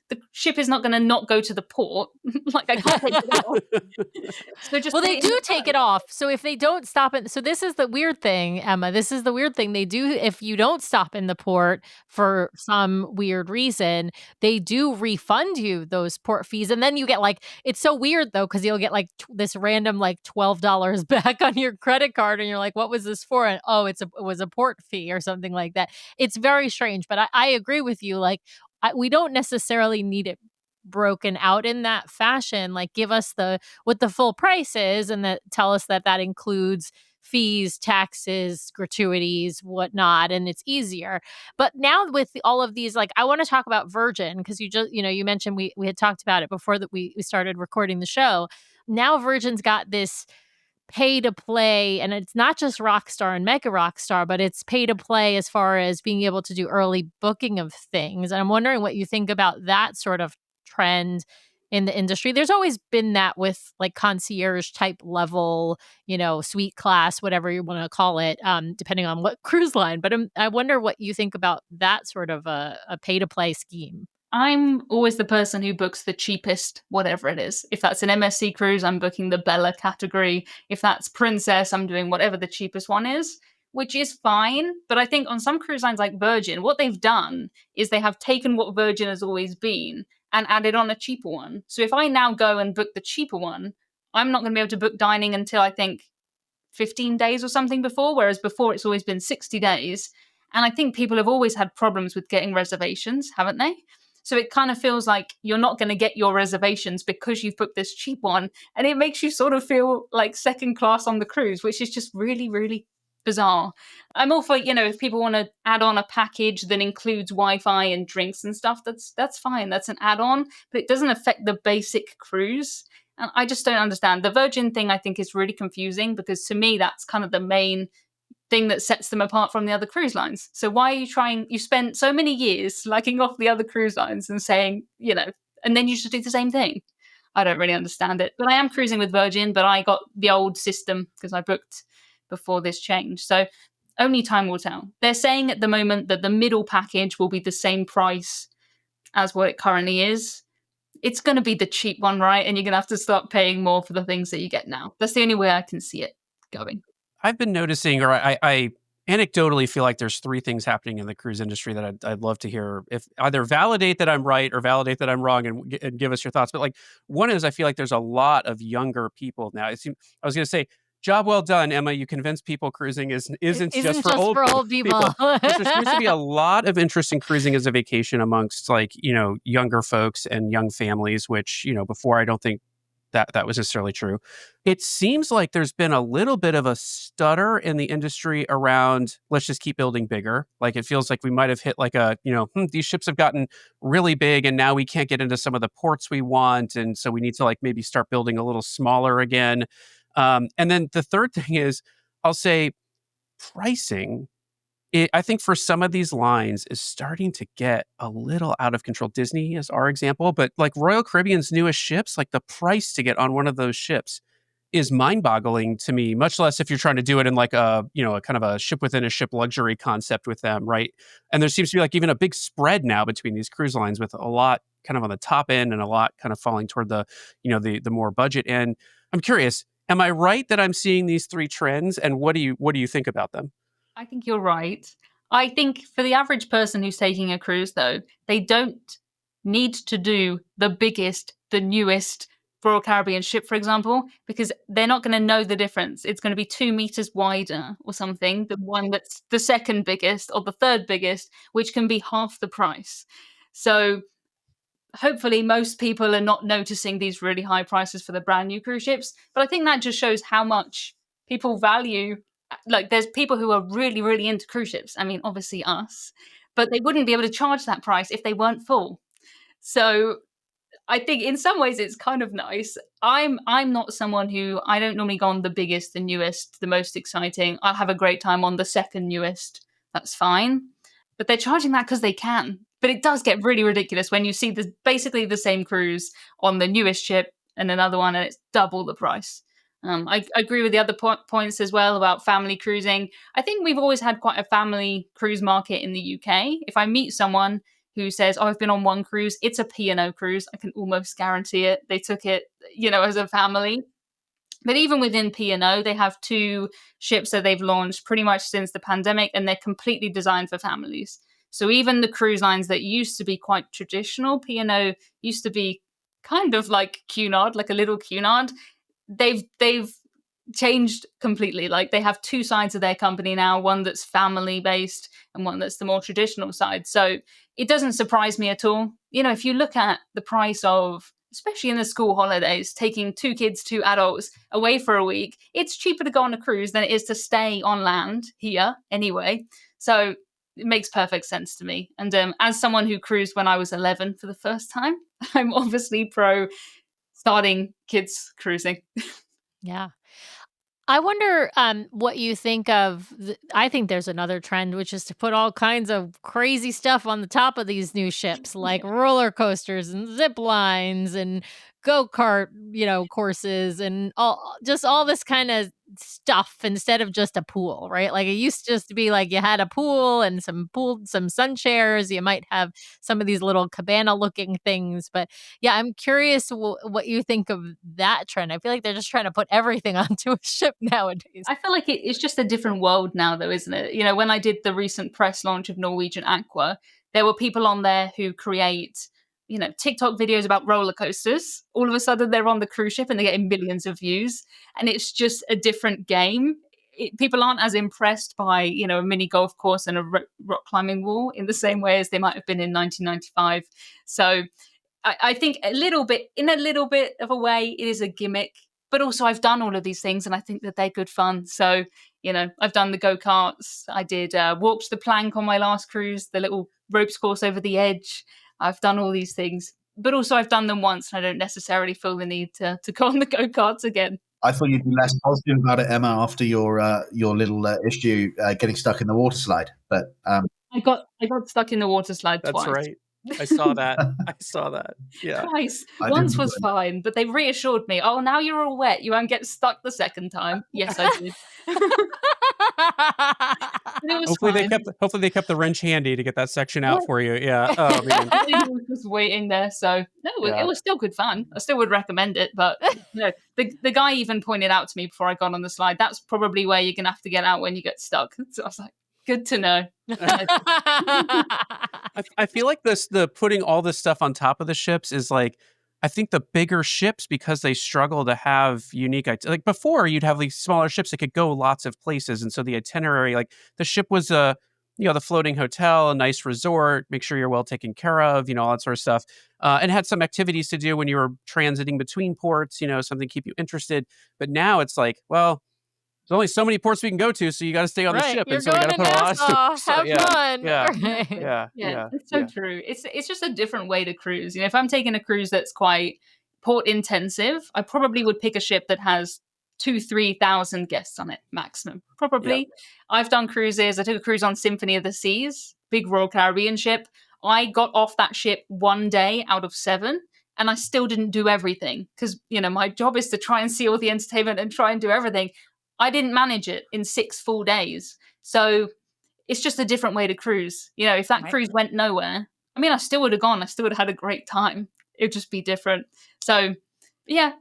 the ship is not going to not go to the port. Like, I can't take it off. So just Well, they do take it off. So if they don't stop it, so this is the weird thing, Emma. This is the weird thing. They do, if you don't stop in the port for some weird reason, they do refund you those port fees. And then you get like, it's so weird though, because you'll get like this random like $12 back on your credit card. And you're like, what was this for? And oh, it was a port fee or something like that. It's very strange. But I agree with you. Like, we don't necessarily need it broken out in that fashion. Like, give us what the full price is, and tell us that includes fees, taxes, gratuities, whatnot, and it's easier. But now with all of these, like, I want to talk about Virgin, because you mentioned we had talked about it before that we started recording the show. Now Virgin's got this pay to play, and it's not just Rockstar and Mega Rockstar, but it's pay to play as far as being able to do early booking of things. And I'm wondering what you think about that sort of trend in the industry. There's always been that with like concierge type level, suite class, whatever you want to call it, depending on what cruise line. But I wonder what you think about that sort of a pay to play scheme. I'm always the person who books the cheapest, whatever it is. If that's an MSC cruise, I'm booking the Bella category. If that's Princess, I'm doing whatever the cheapest one is, which is fine. But I think on some cruise lines like Virgin, what they've done is they have taken what Virgin has always been and added on a cheaper one. So if I now go and book the cheaper one, I'm not going to be able to book dining until I think 15 days or something before, whereas before it's always been 60 days. And I think people have always had problems with getting reservations, haven't they? So it kind of feels like you're not going to get your reservations because you've booked this cheap one. And it makes you sort of feel like second class on the cruise, which is just really, really bizarre. I'm all for, if people want to add on a package that includes Wi-Fi and drinks and stuff, that's fine. That's an add-on, but it doesn't affect the basic cruise. And I just don't understand. The Virgin thing, I think, is really confusing because to me, that's kind of the main thing that sets them apart from the other cruise lines. So why are you spent so many years slacking off the other cruise lines and saying, and then you should do the same thing. I don't really understand it. But I am cruising with Virgin, but I got the old system because I booked before this change. So only time will tell. They're saying at the moment that the middle package will be the same price as what it currently is. It's going to be the cheap one, right? And you're going to have to start paying more for the things that you get now. That's the only way I can see it going. I've been noticing, or I anecdotally feel like there's 3 things happening in the cruise industry that I'd love to hear. If either validate that I'm right or validate that I'm wrong, and give us your thoughts. But like, one is, I feel like there's a lot of younger people now. I was going to say, job well done, Emma. You convinced people cruising isn't just for old people. There seems to be a lot of interest in cruising as a vacation amongst younger folks and young families, which before I don't think that was necessarily true. It seems like there's been a little bit of a stutter in the industry around, let's just keep building bigger. Like, it feels like we might have hit like these ships have gotten really big and now we can't get into some of the ports we want. And so we need to like maybe start building a little smaller again. And then the third thing is, I'll say pricing. I think for some of these lines is starting to get a little out of control. Disney is our example, but like Royal Caribbean's newest ships, like the price to get on one of those ships is mind-boggling to me, much less if you're trying to do it in like a kind of a ship within a ship luxury concept with them, right? And there seems to be like even a big spread now between these cruise lines, with a lot kind of on the top end and a lot kind of falling toward the more budget end. I'm curious, am I right that I'm seeing these 3 trends, and what do you think about them? I think you're right. I think for the average person who's taking a cruise, though, they don't need to do the biggest, the newest, Royal Caribbean ship, for example, because they're not going to know the difference. It's going to be 2 meters wider or something, the one that's the second biggest or the third biggest, which can be half the price. So hopefully most people are not noticing these really high prices for the brand new cruise ships. But I think that just shows how much people value, like there's people who are really, really into cruise ships. I mean, obviously us, but they wouldn't be able to charge that price if they weren't full. So I think in some ways it's kind of nice. I'm not someone who, I don't normally go on the biggest, the newest, the most exciting. I'll have a great time on the second newest. That's fine. But they're charging that because they can. But it does get really ridiculous when you see basically the same cruise on the newest ship and another one, and it's double the price. I agree with the other points as well about family cruising. I think we've always had quite a family cruise market in the UK. If I meet someone who says, "Oh, I've been on one cruise," it's a P&O cruise. I can almost guarantee it. They took it, as a family. But even within P&O, they have 2 ships that they've launched pretty much since the pandemic, and they're completely designed for families. So even the cruise lines that used to be quite traditional, P&O used to be kind of like Cunard, like a little Cunard. They've changed completely. Like they have 2 sides of their company now, one that's family based and one that's the more traditional side. So it doesn't surprise me at all. If you look at the price of, especially in the school holidays, taking 2 kids, 2 adults away for a week, it's cheaper to go on a cruise than it is to stay on land here anyway. So it makes perfect sense to me. And as someone who cruised when I was 11 for the first time, I'm obviously pro starting kids cruising. Yeah. I wonder what you think of. I think there's another trend, which is to put all kinds of crazy stuff on the top of these new ships, like roller coasters and zip lines and go-kart, courses and all this kind of stuff instead of just a pool, right? Like it used to just to be like you had a pool and some sun chairs. You might have some of these little cabana looking things, but yeah, I'm curious what you think of that trend. I feel like they're just trying to put everything onto a ship nowadays. I feel like it's just a different world now, though, isn't it? When I did the recent press launch of Norwegian Aqua, there were people on there who create, TikTok videos about roller coasters. All of a sudden, they're on the cruise ship and they're getting millions of views. And it's just a different game. People aren't as impressed by, a mini golf course and a rock climbing wall in the same way as they might have been in 1995. So I think in a little bit of a way, it is a gimmick. But also, I've done all of these things, and I think that they're good fun. So, I've done the go-karts. I did walked the plank on my last cruise, the little ropes course over the edge. I've done all these things. But also, I've done them once, and I don't necessarily feel the need to go on the go-karts again. I thought you'd be less positive about it, Emma, after your little issue getting stuck in the water slide. But I got stuck in the water slide twice. That's right. I saw that. Yeah. Twice. Once was fine, but they reassured me, "Oh, now you're all wet. You won't get stuck the second time." Yes, I did. It was Hopefully they kept the wrench handy to get that section out for you. Yeah. Oh man. I was just waiting there. So no, it was still good fun. I still would recommend it. But the guy even pointed out to me before I got on the slide, that's probably where you're gonna have to get out when you get stuck. So I was like, good to know. I feel like the putting all this stuff on top of the ships is like, I think the bigger ships, because they struggle to have unique, like before you'd have these smaller ships that could go lots of places. And so the itinerary, like the ship was the floating hotel, a nice resort, make sure you're well taken care of, all that sort of stuff. And had some activities to do when you were transiting between ports, something to keep you interested. But now it's like, well, there's only so many ports we can go to, so you got to stay on the ship, You're and so we got to put a lot of stuff. Have fun. Yeah, it's so true. It's just a different way to cruise. If I'm taking a cruise that's quite port intensive, I probably would pick a ship that has 2,000-3,000 guests on it maximum. Probably. Yep. I've done cruises. I took a cruise on Symphony of the Seas, big Royal Caribbean ship. I got off that ship 1 day out of 7. And I still didn't do everything because, my job is to try and see all the entertainment and try and do everything. I didn't manage it in 6 full days. So it's just a different way to cruise. If that cruise went nowhere, I still would have gone. I still would have had a great time. It would just be different. So, yeah,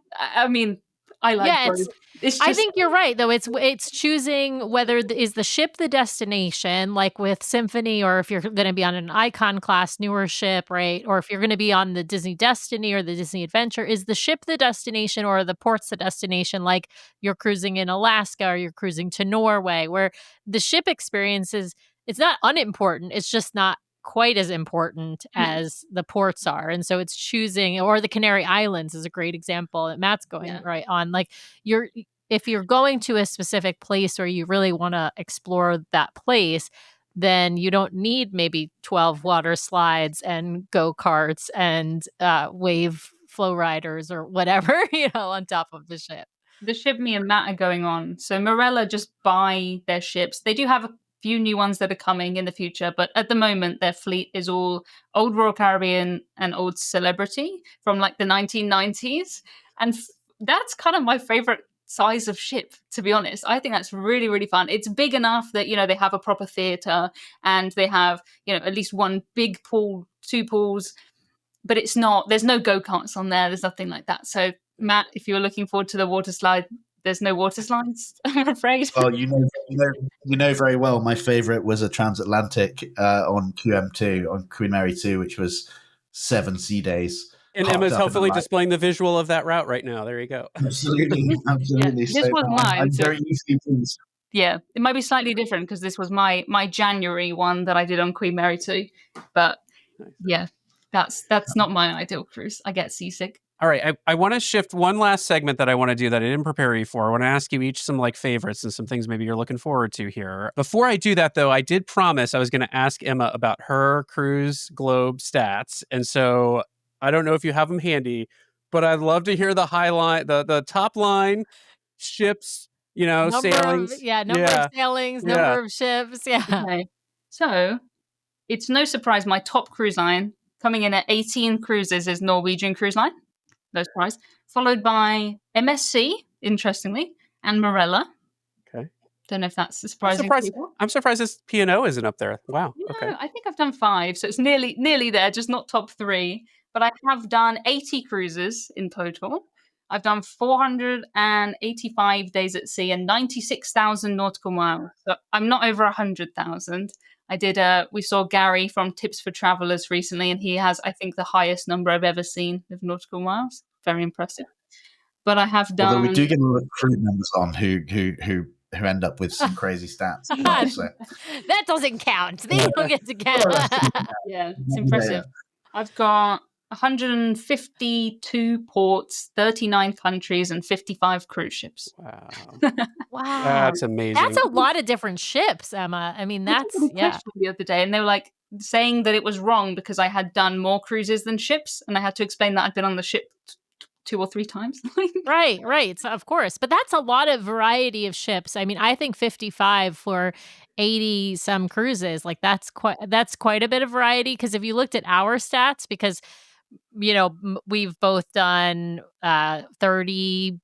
I like Yeah, both. It's I just think you're right, though. It's choosing whether is the ship the destination, like with Symphony, or if you're going to be on an Icon class newer ship, right? Or if you're going to be on the Disney Destiny or the Disney Adventure, is the ship the destination or are the ports the destination? Like you're cruising in Alaska or you're cruising to Norway, where the ship experience is it's not unimportant. It's just not quite as important as the ports are. And so it's choosing, or the Canary Islands is a great example that Matt's going right on. Like you're if you're going to a specific place or you really want to explore that place, then you don't need maybe 12 water slides and go-karts and wave flow riders or whatever, on top of the ship. the ship me and Matt are going on. So Morella just buy their ships. They do have a few new ones that are coming in the future, but at the moment their fleet is all old Royal Caribbean and old Celebrity from like the 1990s. And that's kind of my favorite size of ship, to be honest. I think that's really, really fun. It's big enough that, they have a proper theater and they have, at least one big pool, two pools, but it's not, there's no go-karts on there. There's nothing like that. So Matt, if you're looking forward to the water slide, there's no water slides, I'm afraid. Well, you know very well. My favorite was a transatlantic on QM2 on Queen Mary 2, which was 7 sea days. And Emma's hopefully displaying the visual of that route right now. There you go. Absolutely. Yeah, this was mine. I'm very easily pleased. Yeah, it might be slightly different because this was my January one that I did on Queen Mary 2. But yeah, that's not my ideal cruise. I get seasick. All right, I want to shift one last segment that I want to do that I didn't prepare you for. I want to ask you each some favorites and some things maybe you're looking forward to here. Before I do that, though, I did promise I was going to ask Emma about her cruise Glob stats. And so I don't know if you have them handy, but I'd love to hear the highlight, the top line ships, sailings. Number of sailings, number of ships. Yeah. Okay. So it's no surprise my top cruise line coming in at 18 cruises is Norwegian Cruise Line. No surprise. Followed by MSC, interestingly, and Morella. Okay. Don't know if that's surprising. I'm surprised this P&O isn't up there. Wow. No, okay. I think I've done 5, so it's nearly there, just not top 3. But I have done 80 cruises in total. I've done 485 days at sea and 96,000 nautical miles. So I'm not over 100,000. I did. We saw Gary from Tips for Travelers recently, and he has, I think, the highest number I've ever seen of nautical miles. Very impressive. But I have done. Although we do get a lot of crew members on who end up with some crazy stats. Well, so. That doesn't count. They don't get to count. Yeah, it's impressive. Yeah. I've got 152 ports, 39 countries, and 55 cruise ships. Wow. Wow. That's amazing. That's a lot of different ships, Emma. I mean, that's, the other day, and they were like saying that it was wrong because I had done more cruises than ships, and I had to explain that I'd been on the ship 2 or 3 times. Right. So, of course. But that's a lot of variety of ships. I mean, I think 55 for 80 some cruises, like that's quite a bit of variety. Because if you looked at our stats, because we've both done 30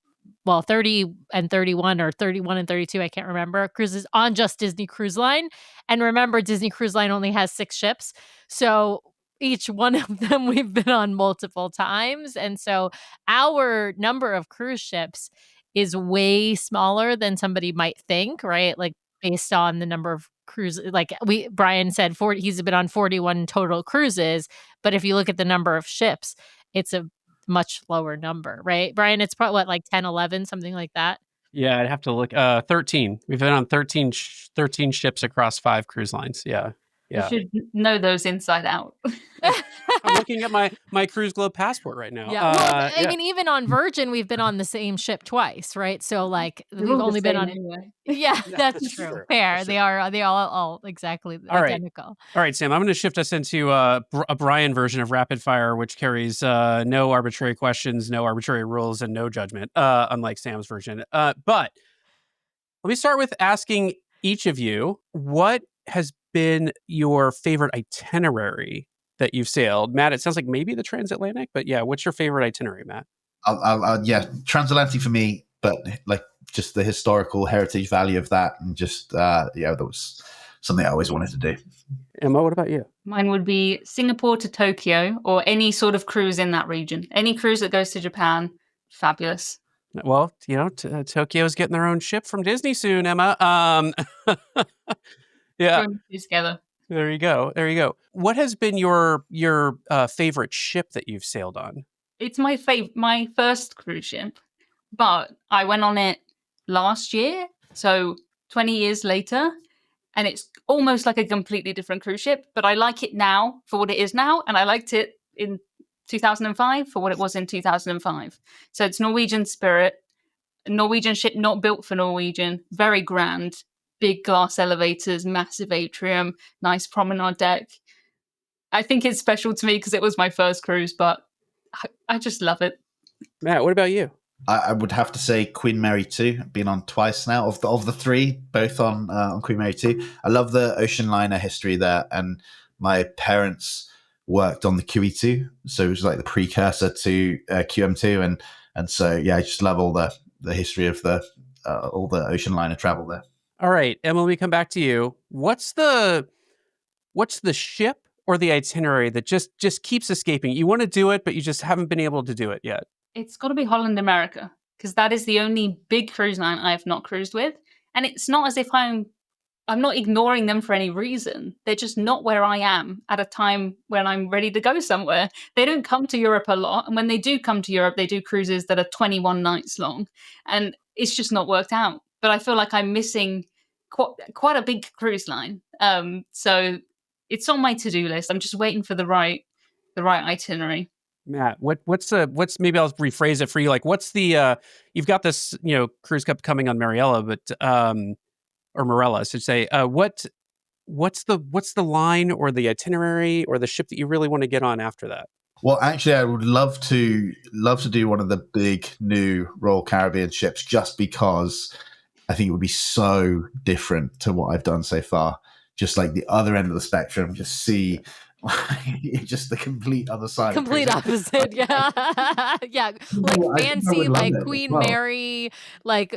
and 31 or 31 and 32, I can't remember, cruises on just Disney Cruise Line. And remember, Disney Cruise Line only has 6 ships. So each one of them we've been on multiple times. And so our number of cruise ships is way smaller than somebody might think, right? Like based on the number of cruises, like Brian said, he's been on 41 total cruises. But if you look at the number of ships, it's a much lower number, right? Brian, it's probably like 10, 11, something like that. Yeah, I'd have to look. 13. We've been on 13 ships across 5 cruise lines. Yeah. You should know those inside out. I'm looking at my Cruise Globe passport right now. Yeah. Well, I mean, even on Virgin, we've been on the same ship twice, right? So like we've only been on. Anyway. Yeah, that's true. Fair. They are all exactly identical. All right, Sam. I'm going to shift us into a Brian version of Rapid Fire, which carries no arbitrary questions, no arbitrary rules, and no judgment, unlike Sam's version. But let me start with asking each of you what has been your favorite itinerary that you've sailed. Matt, it sounds like maybe the transatlantic, but yeah, what's your favorite itinerary, Matt? Transatlantic for me, but like just the historical heritage value of that, and just that was something I always wanted to do. Emma, what about you? Mine would be Singapore to Tokyo, or any sort of cruise in that region. Any cruise that goes to Japan, fabulous. Well, Tokyo's getting their own ship from Disney soon, Emma. Yeah. Join the two together. There you go. There you go. What has been your favorite ship that you've sailed on? It's my first cruise ship, but I went on it last year, so 20 years later, and it's almost like a completely different cruise ship, but I like it now for what it is now, and I liked it in 2005 for what it was in 2005. So it's Norwegian Spirit, a Norwegian ship not built for Norwegian, very grand, big glass elevators, massive atrium, nice promenade deck. I think it's special to me because it was my first cruise, but I just love it. Matt, what about you? I would have to say Queen Mary 2. I've been on twice now of the three, both on Queen Mary 2. I love the ocean liner history there, and my parents worked on the QE2, so it was like the precursor to QM2, and so yeah, I just love all the history of all the ocean liner travel there. All right, Emma, we come back to you. What's the ship or the itinerary that just keeps escaping? You want to do it, but you just haven't been able to do it yet. It's got to be Holland America, because that is the only big cruise line I have not cruised with. And it's not as if I'm not ignoring them for any reason. They're just not where I am at a time when I'm ready to go somewhere. They don't come to Europe a lot. And when they do come to Europe, they do cruises that are 21 nights long. And it's just not worked out. But I feel like I'm missing quite a big cruise line. So it's on my to-do list. I'm just waiting for the right itinerary. Matt, what's maybe I'll rephrase it for you. Like, what's the you've got this cruise cup coming on Mariella, but or Morella, I should say. What's the line or the itinerary or the ship that you really want to get on after that? Well, actually, I would love to do one of the big new Royal Caribbean ships, just because I think it would be so different to what I've done so far. Just like the other end of the spectrum, just see just the complete other side. Complete opposite, yeah. Yeah, like fancy, like Queen Mary, like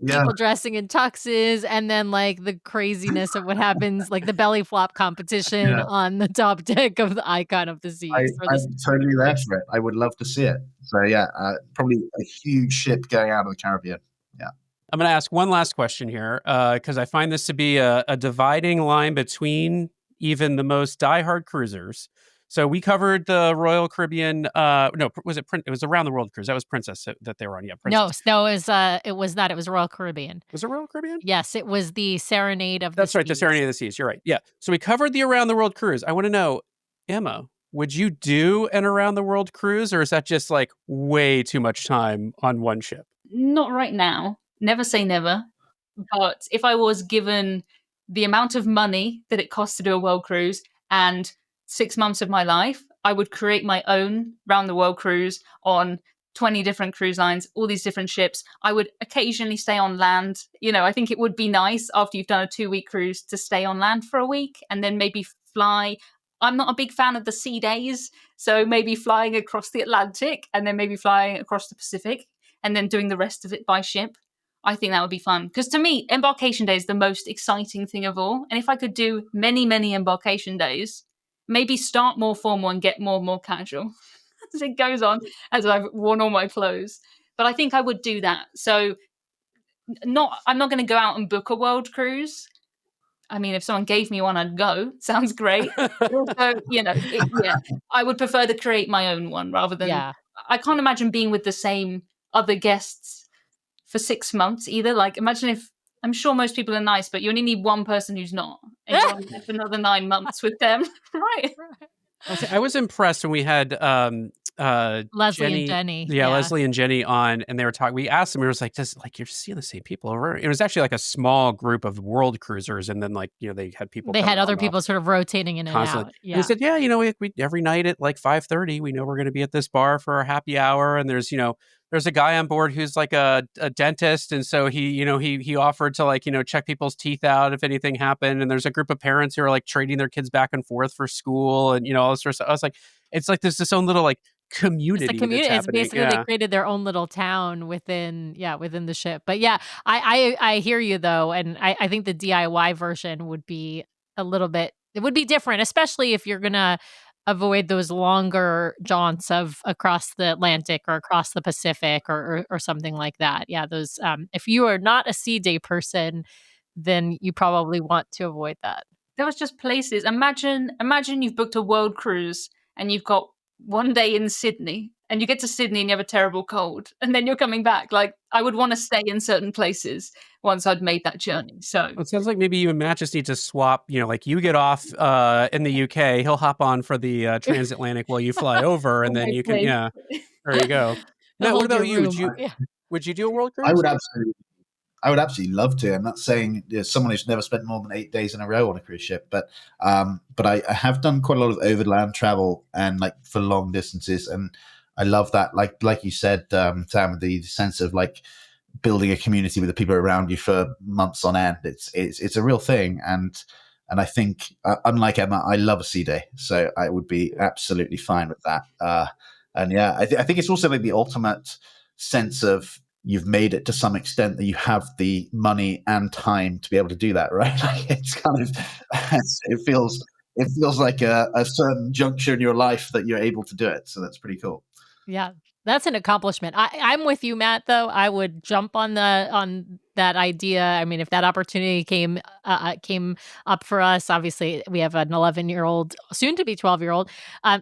people dressing in tuxes, and then like the craziness of what happens, like the belly flop competition on the top deck of the Icon of the Seas. I'm totally there for it. I would love to see it. So yeah, probably a huge ship going out of the Caribbean. Yeah. I'm going to ask one last question here, because I find this to be a dividing line between even the most diehard cruisers. So we covered the Royal Caribbean. No, was it? It was Around the World cruise. That was Princess that they were on. Yeah, Princess. No, it was not. It was Royal Caribbean. Was it Royal Caribbean? Yes, it was the Serenade of the Seas. That's right, the Serenade of the Seas. You're right. Yeah. So we covered the Around the World cruise. I want to know, Emma, would you do an Around the World cruise, or is that just like way too much time on one ship? Not right now. Never say never. But if I was given the amount of money that it costs to do a world cruise and 6 months of my life, I would create my own round the world cruise on 20 different cruise lines, all these different ships. I would occasionally stay on land. I think it would be nice after you've done a 2-week cruise to stay on land for a week and then maybe fly. I'm not a big fan of the sea days, so maybe flying across the Atlantic and then maybe flying across the Pacific and then doing the rest of it by ship. I think that would be fun. Because to me, embarkation day is the most exciting thing of all. And if I could do many, many embarkation days, maybe start more formal and get more and more casual as it goes on, as I've worn all my clothes. But I think I would do that. So I'm not going to go out and book a world cruise. I mean, if someone gave me one, I'd go. Sounds great. But also, I would prefer to create my own one rather than... Yeah. I can't imagine being with the same other guests for 6 months either. Like, imagine if, I'm sure most people are nice, but you only need one person who's not, and you're on there for another 9 months with them, right? I was impressed when we had Leslie and Jenny. Yeah, Leslie and Jenny on, and they were talking. We asked them, we were like, you're just seeing the same people over. It was actually like a small group of world cruisers, and then they had people. They had other people sort of rotating in and constantly. out. Yeah. And they said, we every night at like 5:30, we know we're going to be at this bar for our happy hour, and there's a guy on board who's like a dentist. And so he offered to check people's teeth out if anything happened. And there's a group of parents who are like trading their kids back and forth for school and, all this sort of stuff. I was like, it's like, there's this own little like community. It's a community. It's basically they created their own little town within the ship. But yeah, I hear you though. And I think the DIY version would be a little bit, it would be different, especially if you're going to avoid those longer jaunts of across the Atlantic or across the Pacific or something like that. Yeah, those if you are not a sea day person, then you probably want to avoid that. There was just places. Imagine you've booked a world cruise and you've got one day in Sydney and you get to Sydney and you have a terrible cold and then you're coming back. Like, I would want to stay in certain places once I'd made that journey. So Well, it sounds like maybe you and Matt just need to swap, like you get off in the UK, he'll hop on for the transatlantic while you fly over, and then you can, place. there you go. Matt, what Hold your about you? room. Yeah. Would you do a world I cruise? would absolutely love to. I'm not saying someone who's never spent more than 8 days in a row on a cruise ship, but I have done quite a lot of overland travel and like for long distances, and I love that. Like you said, Sam, the sense of like building a community with the people around you for months on end. It's a real thing, and I think unlike Emma, I love a sea day, so I would be absolutely fine with that. And yeah, I think it's also like the ultimate sense of you've made it to some extent that you have the money and time to be able to do that, right? Like it's kind of it feels like a certain juncture in your life that you're able to do it. So that's pretty cool. Yeah, that's an accomplishment. I'm with you, Matt, though. I would jump on that idea. I mean, if that opportunity came up for us, obviously we have an 11-year-old, soon to be 12-year-old.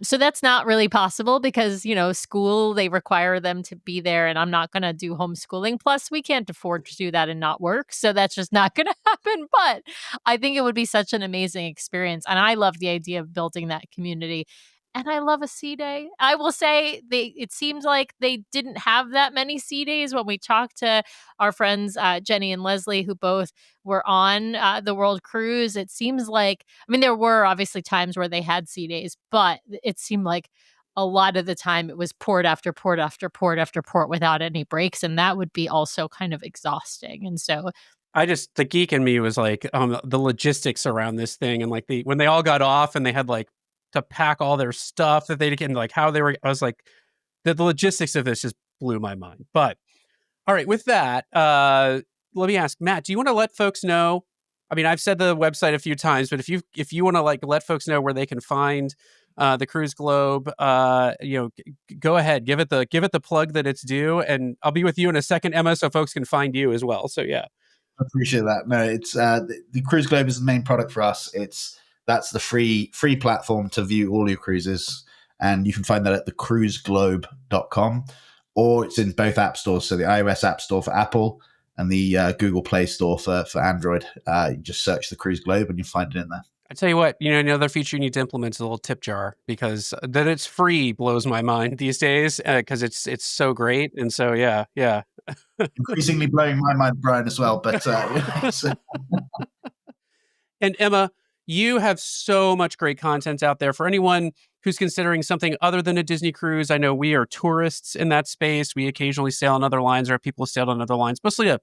So that's not really possible because, school, they require them to be there, and I'm not going to do homeschooling. Plus, we can't afford to do that and not work. So that's just not going to happen. But I think it would be such an amazing experience. And I love the idea of building that community. And I love a sea day. I will say it seems like they didn't have that many sea days when we talked to our friends, Jenny and Leslie, who both were on the World Cruise. It seems like, I mean, there were obviously times where they had sea days, but it seemed like a lot of the time it was port after port after port after port without any breaks. And that would be also kind of exhausting. And so the geek in me was like the logistics around this thing, and like when they all got off and they had like to pack all their stuff that they did, and like how they were, I was like, the logistics of this just blew my mind. But all right, with that, let me ask Matt, do you want to let folks know? I mean, I've said the website a few times, but if you want to like let folks know where they can find the Cruise Globe, go ahead, give it the plug that it's due, and I'll be with you in a second, Emma, so folks can find you as well. So yeah, I appreciate that. No, it's the Cruise Globe is the main product for us. That's the free platform to view all your cruises, and you can find that at thecruiseglobe.com, or it's in both app stores. So the iOS app store for Apple and the Google Play store for Android. You just search the Cruise Globe and you find it in there. I tell you what, another feature you need to implement is a little tip jar, because that it's free blows my mind these days, because it's so great. And so yeah. Increasingly blowing my mind, Brian, as well. But And Emma, you have so much great content out there for anyone who's considering something other than a Disney cruise. I know we are tourists in that space. We occasionally sail on other lines, or have people sailed on other lines, mostly to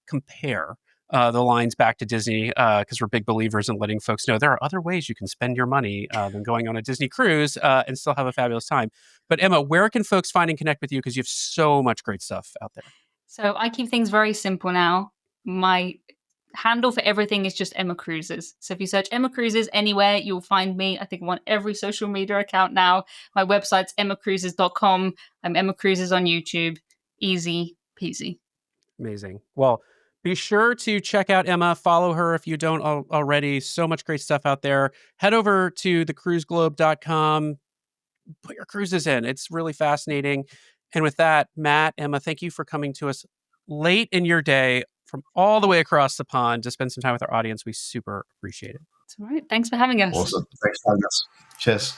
compare the lines back to Disney, because we're big believers in letting folks know there are other ways you can spend your money than going on a Disney cruise and still have a fabulous time. But Emma, where can folks find and connect with you? Because you have so much great stuff out there. So I keep things very simple now. My handle for everything is just EmmaCruises. So if you search EmmaCruises anywhere, you'll find me. I think I'm on every social media account now. My website's EmmaCruises.com. I'm EmmaCruises on YouTube. Easy peasy. Amazing. Well, be sure to check out Emma. Follow her if you don't already. So much great stuff out there. Head over to thecruiseglobe.com. Put your cruises in. It's really fascinating. And with that, Matt, Emma, thank you for coming to us late in your day from all the way across the pond to spend some time with our audience. We super appreciate it. It's all right. Thanks for having us. Awesome. Thanks for having us. Cheers.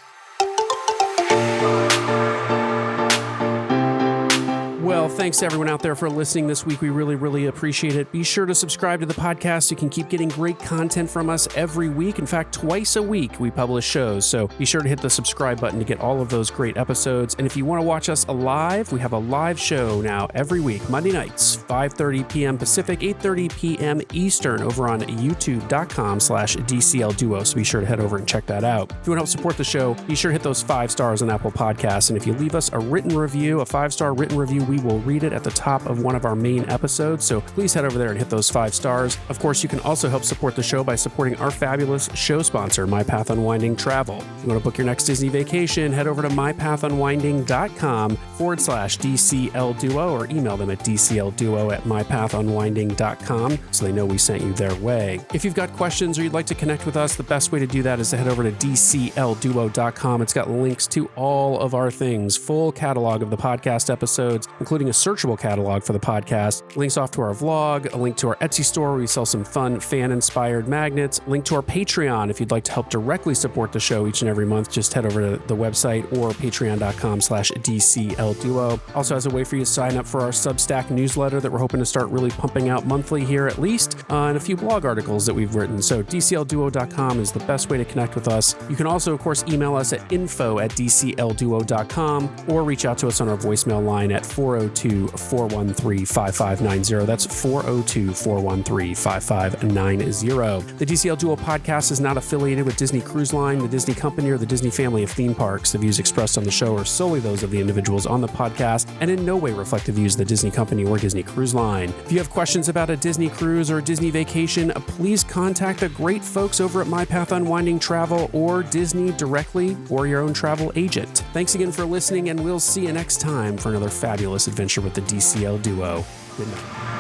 Well, thanks to everyone out there for listening this week. We really, really appreciate it. Be sure to subscribe to the podcast so you can keep getting great content from us every week. In fact, twice a week we publish shows. So be sure to hit the subscribe button to get all of those great episodes. And if you want to watch us live, we have a live show now every week, Monday nights, 5:30 p.m. Pacific, 8:30 p.m. Eastern, over on youtube.com/DCL Duo. So be sure to head over and check that out. If you want to help support the show, be sure to hit those 5 stars on Apple Podcasts. And if you leave us a written review, a 5-star written review, we we will read it at the top of one of our main episodes, so please head over there and hit those 5 stars. Of course, you can also help support the show by supporting our fabulous show sponsor, My Path Unwinding Travel. If you want to book your next Disney vacation, head over to mypathunwinding.com/DCL Duo or email them at dclduo@mypathunwinding.com so they know we sent you their way. If you've got questions or you'd like to connect with us, the best way to do that is to head over to dclduo.com. It's got links to all of our things, full catalog of the podcast episodes, including a searchable catalog for the podcast, links off to our vlog, a link to our Etsy store where we sell some fun fan-inspired magnets, link to our Patreon if you'd like to help directly support the show each and every month. Just head over to the website or patreon.com/DCLDuo. Also has a way for you to sign up for our Substack newsletter that we're hoping to start really pumping out monthly here at least, and a few blog articles that we've written. So DCLDuo.com is the best way to connect with us. You can also, of course, email us at info@DCLDuo.com or reach out to us on our voicemail line at 402-413-5590. That's 402-413-5590. The DCL Duo podcast is not affiliated with Disney Cruise Line, the Disney Company, or the Disney family of theme parks. The views expressed on the show are solely those of the individuals on the podcast and in no way reflect the views of the Disney Company or Disney Cruise Line. If you have questions about a Disney cruise or a Disney vacation, please contact the great folks over at My Path Unwinding Travel or Disney directly or your own travel agent. Thanks again for listening, and we'll see you next time for another fabulous adventure with the DCL Duo. Good night.